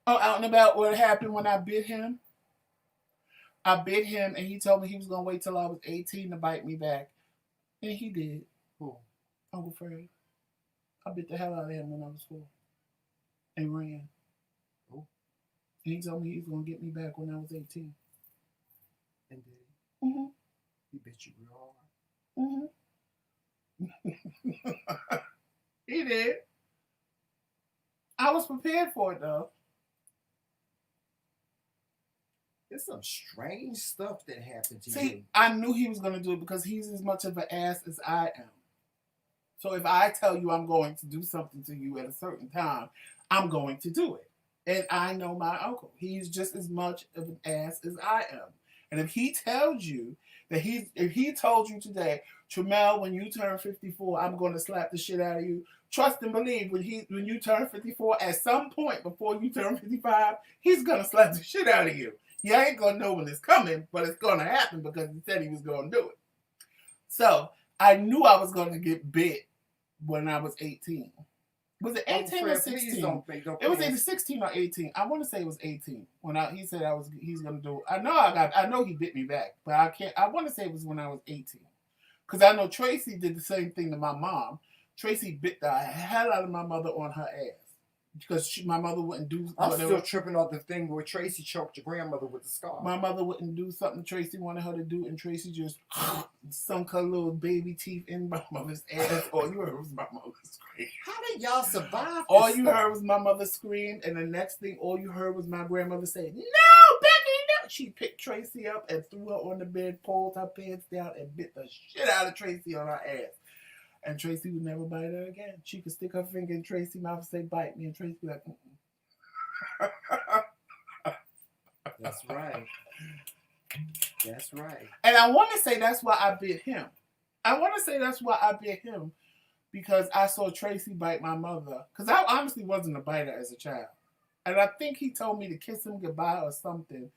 Speaker 2: Oh, out and about what happened when I bit him? I bit him and he told me he was going to wait till I was 18 to bite me back. And he did.
Speaker 1: Who?
Speaker 2: Uncle Fred. I bit the hell out of him when I was 4. And ran.
Speaker 1: Who?
Speaker 2: And he told me he was going to get me back when I was 18.
Speaker 1: And did he?
Speaker 2: Mm-hmm.
Speaker 1: He bit you real
Speaker 2: hard? Mm-hmm. He did. I was prepared for it, though.
Speaker 1: There's some strange stuff that happened to you.
Speaker 2: See, I knew he was going to do it because he's as much of an ass as I am. So if I tell you I'm going to do something to you at a certain time, I'm going to do it. And I know my uncle. He's just as much of an ass as I am. And if he tells you that if he told you today, Tramel, when you turn 54, I'm going to slap the shit out of you. Trust and believe when you turn 54, at some point before you turn 55, he's going to slap the shit out of you. You ain't going to know when it's coming, but it's going to happen because he said he was going to do it. So I knew I was going to get bit when I was 18. Was it 18 or 16? It was either 16 or 18. I want to say it was 18 when he said he's going to do it. I know he bit me back, but I want to say it was when I was 18. Because I know Tracy did the same thing to my mom. Tracy bit the hell out of my mother on her ass. Because my mother wouldn't do...
Speaker 1: I'm still tripping off the thing where Tracy choked your grandmother with the scar.
Speaker 2: My mother wouldn't do something Tracy wanted her to do, and Tracy just sunk her little baby teeth in my mother's ass. All you heard was my mother scream.
Speaker 1: How did y'all survive
Speaker 2: All you heard was my mother scream, and the next thing all you heard was my grandmother say, "No, Becky, no!" She picked Tracy up and threw her on the bed, pulled her pants down, and bit the shit out of Tracy on her ass. And Tracy would never bite her again. She could stick her finger in Tracy's mouth and say, "Bite me," and Tracy would be like,
Speaker 1: That's right. That's right.
Speaker 2: And I want to say that's why I bit him. Because I saw Tracy bite my mother. Because I honestly wasn't a biter as a child. And I think he told me to kiss him goodbye or something.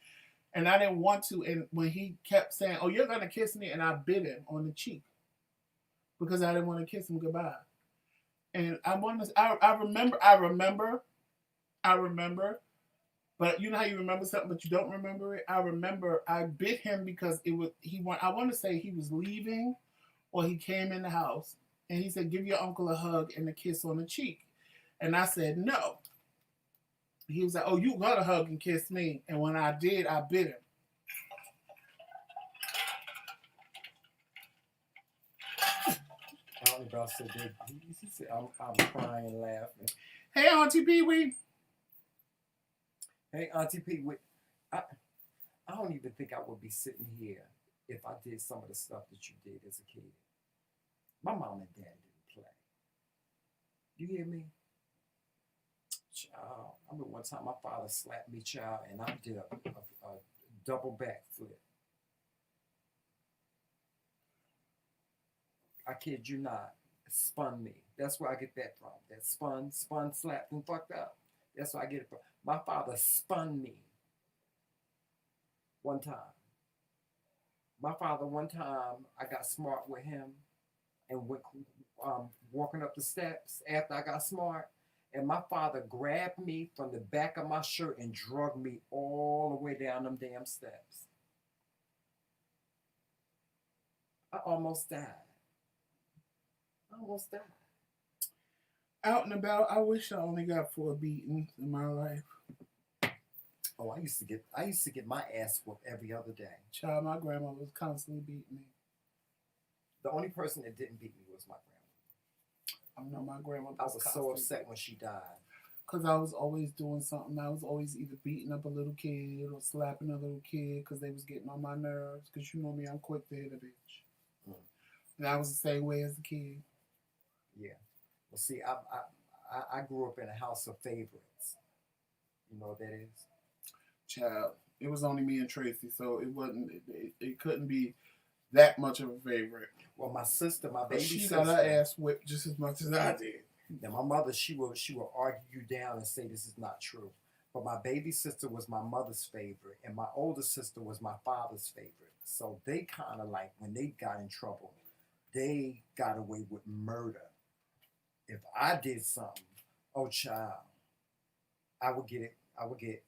Speaker 2: And I didn't want to. And when he kept saying, "Oh, you're going to kiss me," and I bit him on the cheek. Because I didn't want to kiss him goodbye. And I remember, but you know how you remember something but you don't remember it? I remember I bit him because I want to say he was leaving or he came in the house and he said, "Give your uncle a hug and a kiss on the cheek." And I said, "No." He was like, "Oh, you got to hug and kiss me." And when I did, I bit him.
Speaker 1: He said, I'm crying and laughing.
Speaker 2: Hey, Auntie Pee-wee.
Speaker 1: Hey, Auntie Pee-wee. I don't even think I would be sitting here if I did some of the stuff that you did as a kid. My mom and dad didn't play. You hear me? Child, I remember one time my father slapped me, child, and I did a double backflip. I kid you not. Spun me. That's where I get that from. That spun, slapped, and fucked up. That's where I get it from. My father spun me one time. My father, one time, I got smart with him and went walking up the steps after I got smart. And my father grabbed me from the back of my shirt and dragged me all the way down them damn steps. I almost died. I almost died.
Speaker 2: Out and about, I wish I only got 4 beatings in my life.
Speaker 1: Oh, I used to get my ass whooped every other day.
Speaker 2: Child, my grandma was constantly beating me.
Speaker 1: The only person that didn't beat me was my
Speaker 2: I know my grandma
Speaker 1: grandma. I
Speaker 2: was
Speaker 1: was so
Speaker 2: constantly
Speaker 1: upset when she died.
Speaker 2: because I was always doing something. I was always either beating up a little kid or slapping a little kid because they was getting on my nerves. Because you know me, I'm quick to hit a bitch.
Speaker 1: Mm.
Speaker 2: And I was the same way as a kid.
Speaker 1: Yeah. Well, see, I grew up in a house of favorites. You know what that is?
Speaker 2: Child, it was only me and Tracy, so it wasn't. It couldn't be that much of a favorite.
Speaker 1: Well, my sister, my
Speaker 2: But
Speaker 1: baby
Speaker 2: she
Speaker 1: sister.
Speaker 2: got her ass whipped just as much as I did.
Speaker 1: Now, my mother, she would argue you down and say this is not true. But my baby sister was my mother's favorite, and my older sister was my father's favorite. So they kind of like when they got in trouble, they got away with murder. If I did something, oh child, I would get it. I would get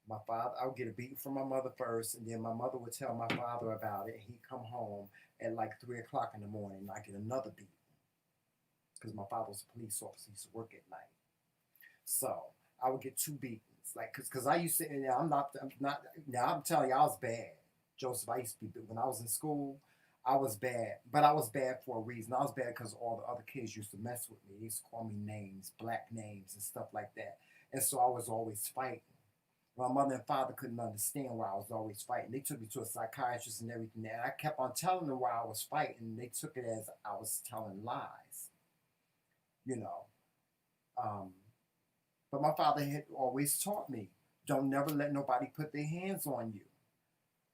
Speaker 1: my father. I would get a beating from my mother first, and then my mother would tell my father about it. He'd come home at like 3 o'clock in the morning, and I get another beating because my father was a police officer. He used to work at night, so I would get two beatings. Like, cause I used to. And I'm not. Now I'm telling you, I was bad, Joseph. I used to be when I was in school. I was bad, but I was bad for a reason. I was bad because all the other kids used to mess with me. They used to call me names, black names, and stuff like that. And so I was always fighting. My mother and father couldn't understand why I was always fighting. They took me to a psychiatrist and everything. And I kept on telling them why I was fighting. And they took it as I was telling lies, you know. Um, but my father had always taught me, don't never let nobody put their hands on you.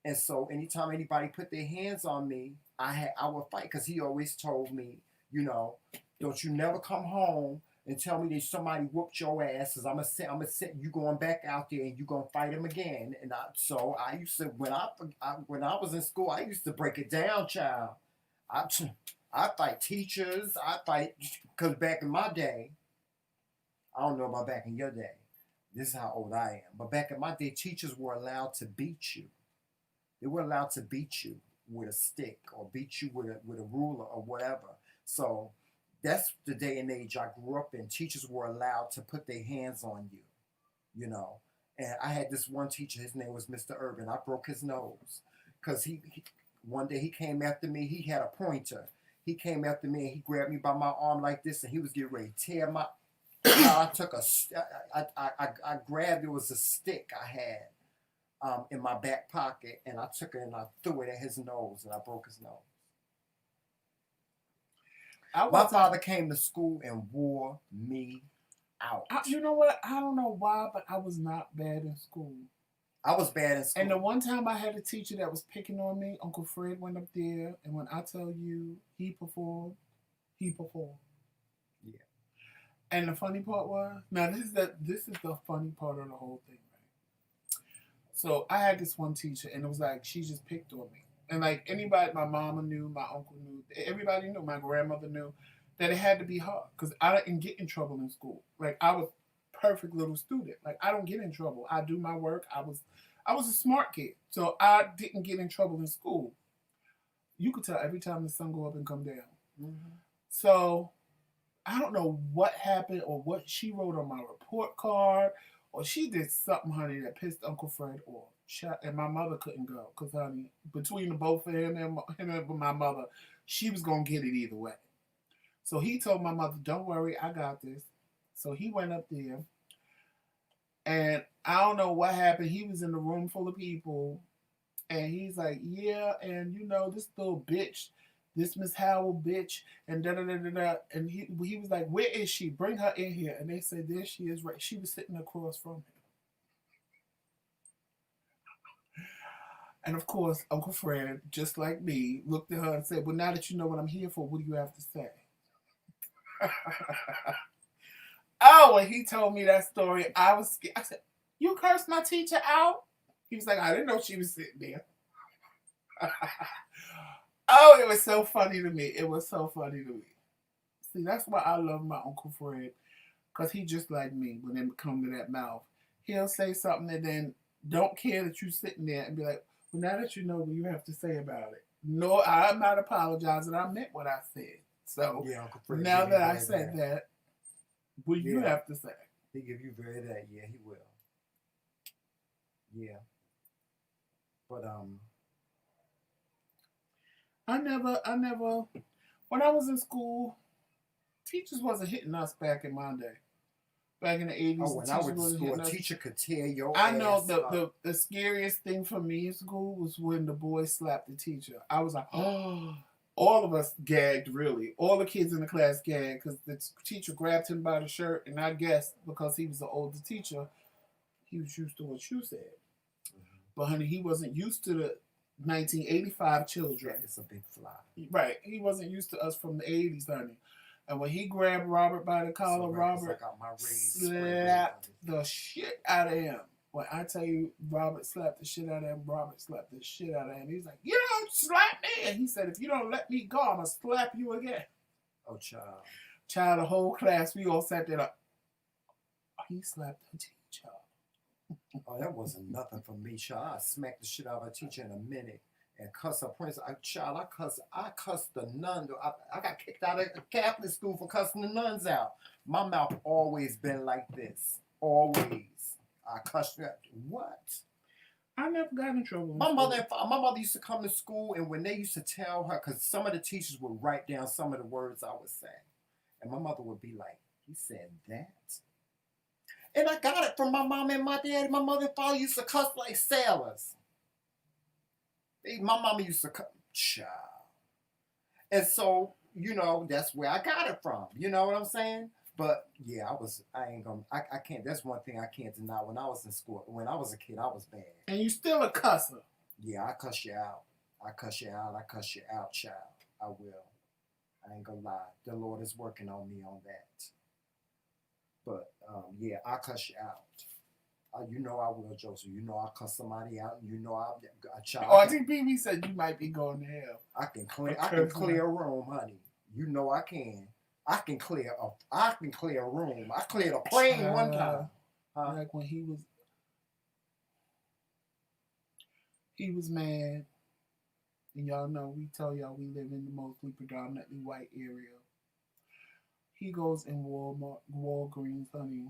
Speaker 1: And so anytime anybody put their hands on me, I would fight because he always told me, you know, don't you never come home and tell me that somebody whooped your ass, because I'm gonna set you going back out there and you gonna fight him again. And I used to when I was in school, I used to break it down, child. I I fight teachers. I fight because back in my day, I don't know about back in your day. This is how old I am. But back in my day, teachers were allowed to beat you. They were allowed to beat you with a stick or beat you with a ruler or whatever. So that's the day and age I grew up in. Teachers were allowed to put their hands on you, you know. And I had this one teacher, his name was Mr. Urban. I broke his nose because he one day he came after me. He had a pointer. He came after me and he grabbed me by my arm like this and he was getting ready to tear my. I took a, I grabbed, it was a stick I had in my back pocket, and I took it and I threw it at his nose, and I broke his nose. My father came to school and wore me out.
Speaker 2: You know what? I don't know why, but I was not bad in school.
Speaker 1: I was bad in school.
Speaker 2: And the one time I had a teacher that was picking on me, Uncle Fred went up there, and when I tell you he performed, he performed.
Speaker 1: Yeah.
Speaker 2: And the funny part was, now this is the funny part of the whole thing, right? So I had this one teacher, and it was like she just picked on me, and like anybody, my mama knew, my uncle knew, everybody knew, my grandmother knew that it had to be her because I didn't get in trouble in school. Like I was perfect little student. Like I don't get in trouble. I do my work. I was a smart kid, so I didn't get in trouble in school. You could tell every time the sun go up and come down.
Speaker 1: Mm-hmm.
Speaker 2: So I don't know what happened or what she wrote on my report card, or she did something, honey, that pissed Uncle Fred off. And my mother couldn't go because, honey, between the both of him and my mother, she was gonna get it either way. So he told my mother, "Don't worry, I got this." So he went up there, and I don't know what happened. He was in the room full of people, and he's like, "Yeah, and you know this little bitch, this Miss Howell bitch, and da da da da da." And he was like, "Where is she? Bring her in here." And they said, "There she is." Right, she was sitting across from him. And of course, Uncle Fred, just like me, looked at her and said, "Well, now that you know what I'm here for, what do you have to say?" Oh, when he told me that story, I was scared. I said, "You cursed my teacher out?" He was like, "I didn't know she was sitting there." Oh, it was so funny to me. It was so funny to me. See, that's why I love my Uncle Fred, because he just like me when it come to that mouth. He'll say something and then don't care that you're sitting there and be like, "Well, now that you know what you have to say about it." No, I'm not apologizing. I meant what I said. So
Speaker 1: Yeah, Uncle Fred.
Speaker 2: now
Speaker 1: give you
Speaker 2: that I
Speaker 1: very
Speaker 2: said that, what do you
Speaker 1: Yeah.
Speaker 2: have to say?
Speaker 1: He give you very that. Yeah, he will. Yeah, but
Speaker 2: I never, when I was in school, teachers wasn't hitting us back in my day. Back in the 80s,
Speaker 1: oh,
Speaker 2: the
Speaker 1: when I
Speaker 2: teachers
Speaker 1: went to
Speaker 2: wasn't
Speaker 1: school, a
Speaker 2: hitting us.
Speaker 1: teacher could tear your
Speaker 2: I know
Speaker 1: ass up.
Speaker 2: the scariest thing for me in school was when the boy slapped the teacher. I was like, oh, all of us gagged, really. All the kids in the class gagged because the teacher grabbed him by the shirt, and I guess because he was an older teacher, he was used to what you said. But honey, he wasn't used to the 1985 children.
Speaker 1: That is a big fly.
Speaker 2: Right. He wasn't used to us from the 80s, honey. And when he grabbed Robert by the collar,
Speaker 1: So
Speaker 2: Robert
Speaker 1: I got my raised
Speaker 2: slapped the shit out of him. When I tell you, Robert slapped the shit out of him, Robert slapped the shit out of him. He's like, you don't slap me. And he said, if you don't let me go, I'm going to slap you again.
Speaker 1: Oh, child.
Speaker 2: Child, the whole class, we all sat there like, he slapped the teacher.
Speaker 1: Oh, that wasn't nothing for me, child. I smacked the shit out of a teacher in a minute and cussed a prince. I cussed the nun. I got kicked out of Catholic school for cussing the nuns out. My mouth always been like this. Always. I cussed her. What?
Speaker 2: I never got in trouble.
Speaker 1: My mother used to come to school, and when they used to tell her, because some of the teachers would write down some of the words I would say, and my mother would be like, "You said that?" And I got it from my mom and my dad. My mother and father used to cuss like sailors. My mama used to cuss, child. And so, that's where I got it from. You know what I'm saying? But yeah, I can't, that's one thing I can't deny. When I was in school, when I was a kid, I was bad.
Speaker 2: And you still a cusser.
Speaker 1: Yeah, I cuss you out. I cuss you out, child. I will. I ain't gonna lie. The Lord is working on me on that. But yeah, I cuss you out. You know I will, Joseph. You know I cuss somebody out, and you know I child.
Speaker 2: RTPB said you might be going to hell.
Speaker 1: I can clear a room, honey. You know I can. I can clear a room. I cleared a plane one time.
Speaker 2: Like when he was mad, and y'all know we tell y'all we live in the mostly predominantly white area. He goes in Walgreens, honey,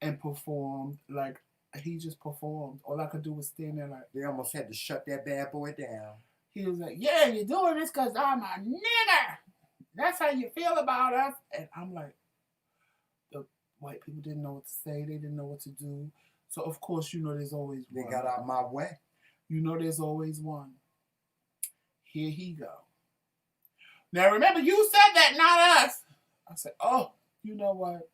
Speaker 2: and performed like he just performed. All I could do was stand there like.
Speaker 1: They almost had to shut that bad boy down.
Speaker 2: He was like, "Yeah, you're doing this because I'm a nigger. That's how you feel about us." And I'm like, the white people didn't know what to say. They didn't know what to do. So of course, there's always one.
Speaker 1: They got out my way.
Speaker 2: There's always one. Here he go. Now remember, you said that, not us. I said, oh, you know what?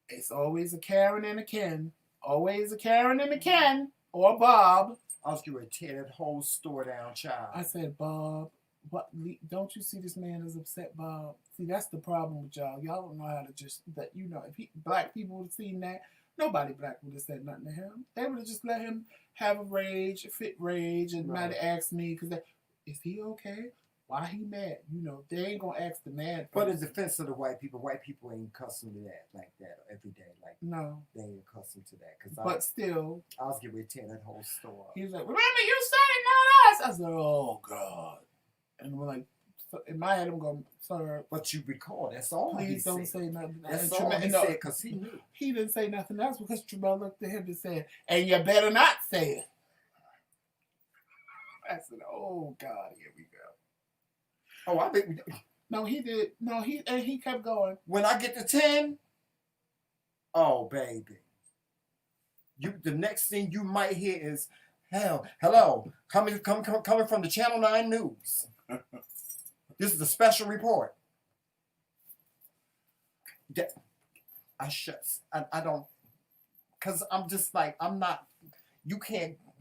Speaker 2: It's always a Karen and a Ken. Always a Karen and a Ken. Or Bob.
Speaker 1: I was going to tear that whole store down, child.
Speaker 2: I said, Bob, what? Don't you see this man is upset, Bob? See, that's the problem with y'all. Y'all don't know how to just, if black people would have seen that, nobody black would have said nothing to him. They would have just let him have a fit rage, and might have asked me, because is he okay? Why he mad? They ain't gonna ask the mad person.
Speaker 1: But in defense of the white people ain't accustomed to that like that every day. Like
Speaker 2: no,
Speaker 1: they ain't accustomed to that.
Speaker 2: But still,
Speaker 1: I was getting ready to tear that whole store up.
Speaker 2: He was like, "Remember, you said it, not us." I said, "Oh God," and we're like, in my head, I'm going, "Sir,
Speaker 1: but you recall that's all.
Speaker 2: Please don't say nothing."
Speaker 1: That's all he said because he knew.
Speaker 2: He didn't say nothing else because Tremel looked at him and said, "And you better not say it." I said, "Oh God, here we go."
Speaker 1: Oh, I bet.
Speaker 2: No, he did. No, he kept going.
Speaker 1: When I get to 10, oh baby, the next thing you might hear is, hello, coming from the Channel 9 News. This is a special report. I don't, because I'm just like, I'm not.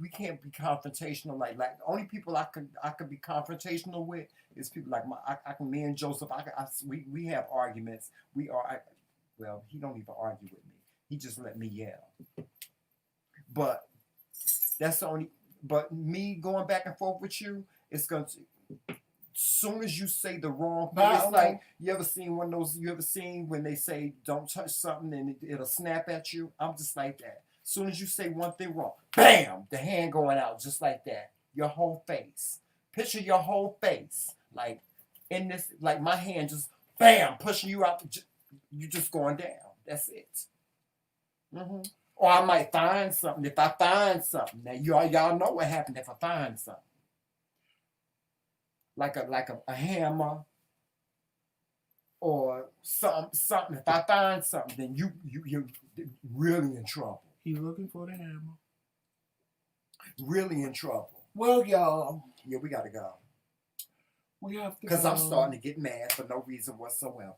Speaker 1: We can't be confrontational like the only people I could be confrontational with is people like me and Joseph. We have arguments. Well, he don't even argue with me. He just let me yell. But that's the only. But me going back and forth with you, it's going to. Soon as you say the wrong thing, it's like you ever seen when they say don't touch something and it'll snap at you? I'm just like that. Soon as you say one thing wrong, bam, the hand going out just like that. your whole face. Picture your whole face. Like in this, like my hand just bam, pushing you out. You just going down. That's it. Mm-hmm. Or I might find something. If I find something, now y'all know what happened if I find something. Like a hammer or something. If I find something, then you're really in trouble.
Speaker 2: He's looking for the hammer.
Speaker 1: Really in trouble.
Speaker 2: Well, y'all.
Speaker 1: Yeah, we gotta go.
Speaker 2: We have to
Speaker 1: Because
Speaker 2: go.
Speaker 1: I'm starting to get mad for no reason whatsoever.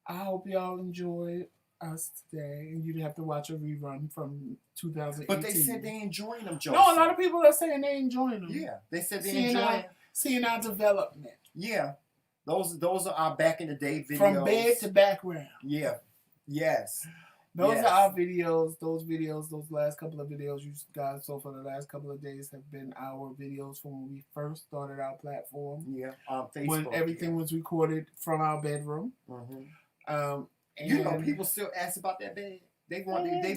Speaker 2: I hope y'all enjoyed us today, and you'd have to watch a rerun from 2018.
Speaker 1: But they said they enjoying them, Joseph.
Speaker 2: No, a lot of people are saying they enjoying them.
Speaker 1: Yeah, they said they enjoying.
Speaker 2: Seeing our development.
Speaker 1: Yeah, those are our back in the day videos.
Speaker 2: From bed to background.
Speaker 1: Yeah, yes.
Speaker 2: Those are our videos. Those videos, those last couple of videos you guys saw for the last couple of days have been our videos from when we first started our platform.
Speaker 1: Yeah, on Facebook.
Speaker 2: When everything was recorded from our bedroom.
Speaker 1: Mm-hmm. You know, people still ask about that bed. They want it.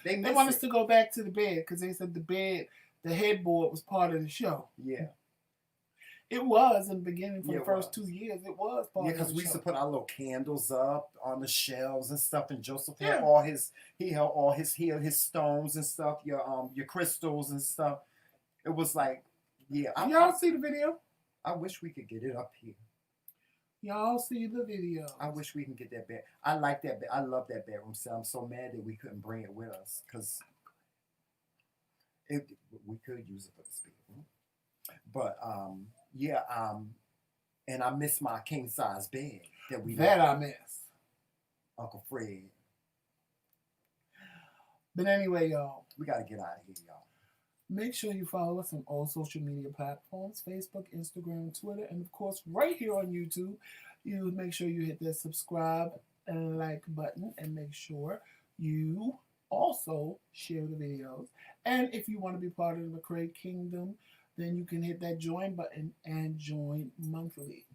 Speaker 1: They
Speaker 2: want us to go back to the bed because they said the headboard was part of the show.
Speaker 1: Yeah.
Speaker 2: It was in the beginning for the first 2 years. It was part of the show. Yeah,
Speaker 1: because we used to put our little candles up on the shelves and stuff, and Joseph had all his stones and stuff, your crystals and stuff. It was like,
Speaker 2: y'all see the video?
Speaker 1: I wish we could get it up here.
Speaker 2: Y'all see the video.
Speaker 1: I wish we can get that bed. I like that bed. I love that bedroom set. I'm so mad that we couldn't bring it with us because we could use it for the bedroom. But and I miss my king size bed
Speaker 2: I miss.
Speaker 1: Uncle Fred.
Speaker 2: But anyway, y'all,
Speaker 1: we gotta get out of here, y'all.
Speaker 2: Make sure you follow us on all social media platforms: Facebook, Instagram, Twitter, and of course, right here on YouTube. You make sure you hit that subscribe and like button, and make sure you also share the videos. And if you want to be part of the McRae Kingdom, then you can hit that join button and join monthly.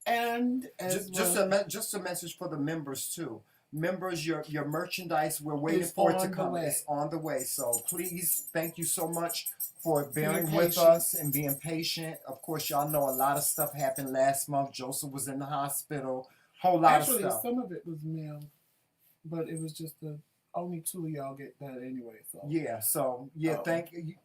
Speaker 2: And
Speaker 1: just a message for the members too. Members, your merchandise, we're waiting for it to come. It's on the way. So please, thank you so much for bearing with us and being patient. Of course, y'all know a lot of stuff happened last month. Joseph was in the hospital. Whole lot of stuff.
Speaker 2: Actually, some of it was mailed, but it was just only 2 of y'all get that anyway. So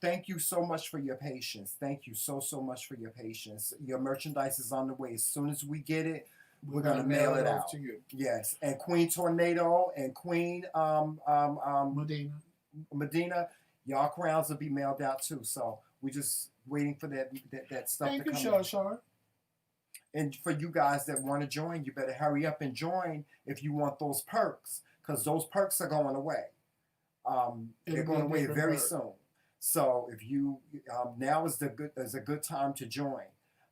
Speaker 2: thank you so much for your patience. Thank you so much for your patience. Your merchandise is on the way. As soon as we get it, we're gonna mail it out to you.
Speaker 1: Yes, and Queen Tornado and Queen Medina, y'all crowns will be mailed out too. So we're just waiting for that stuff to come.
Speaker 2: Thank you, Shar.
Speaker 1: And for you guys that want to join, you better hurry up and join if you want those perks, because those perks are going away. They're going away very soon. So if you now is a good time to join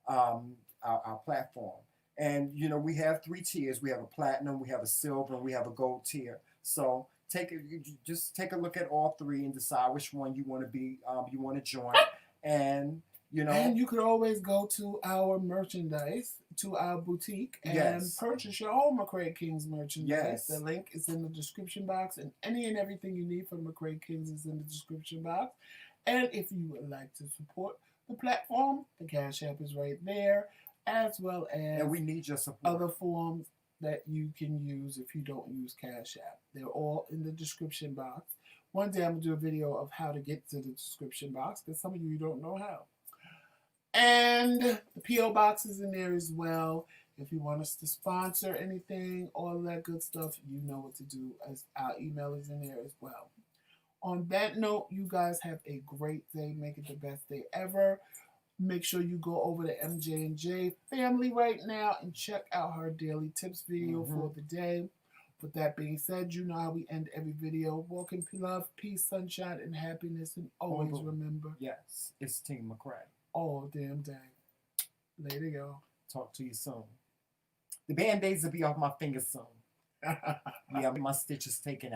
Speaker 1: our platform. And, you know, we have 3 tiers. We have a platinum, we have a silver, and we have a gold tier. So just take a look at all 3 and decide which one you want to join. And, you know.
Speaker 2: And you could always go to our merchandise, to our boutique, and purchase your own McRae Kingz merchandise.
Speaker 1: Yes.
Speaker 2: The link is in the description box, and any and everything you need for the McRae Kingz is in the description box. And if you would like to support the platform, the CashApp is right there, as well as
Speaker 1: and we need your support.
Speaker 2: Other forms that you can use if you don't use CashApp. They're all in the description box. One day I'm going to do a video of how to get to the description box, because some of you don't know how. And the P.O. box is in there as well. If you want us to sponsor anything, all that good stuff, you know what to do, as our email is in there as well. On that note, you guys have a great day. Make it the best day ever. Make sure you go over to MJ&J family right now and check out her daily tips video for the day. With that being said, you know how we end every video. Walk in love, peace, sunshine, and happiness. And always remember.
Speaker 1: Yes, it's Team McRae.
Speaker 2: All damn day. Later, y'all.
Speaker 1: Talk to you soon. The Band-Aids will be off my fingers soon. Yeah, my stitches taken out.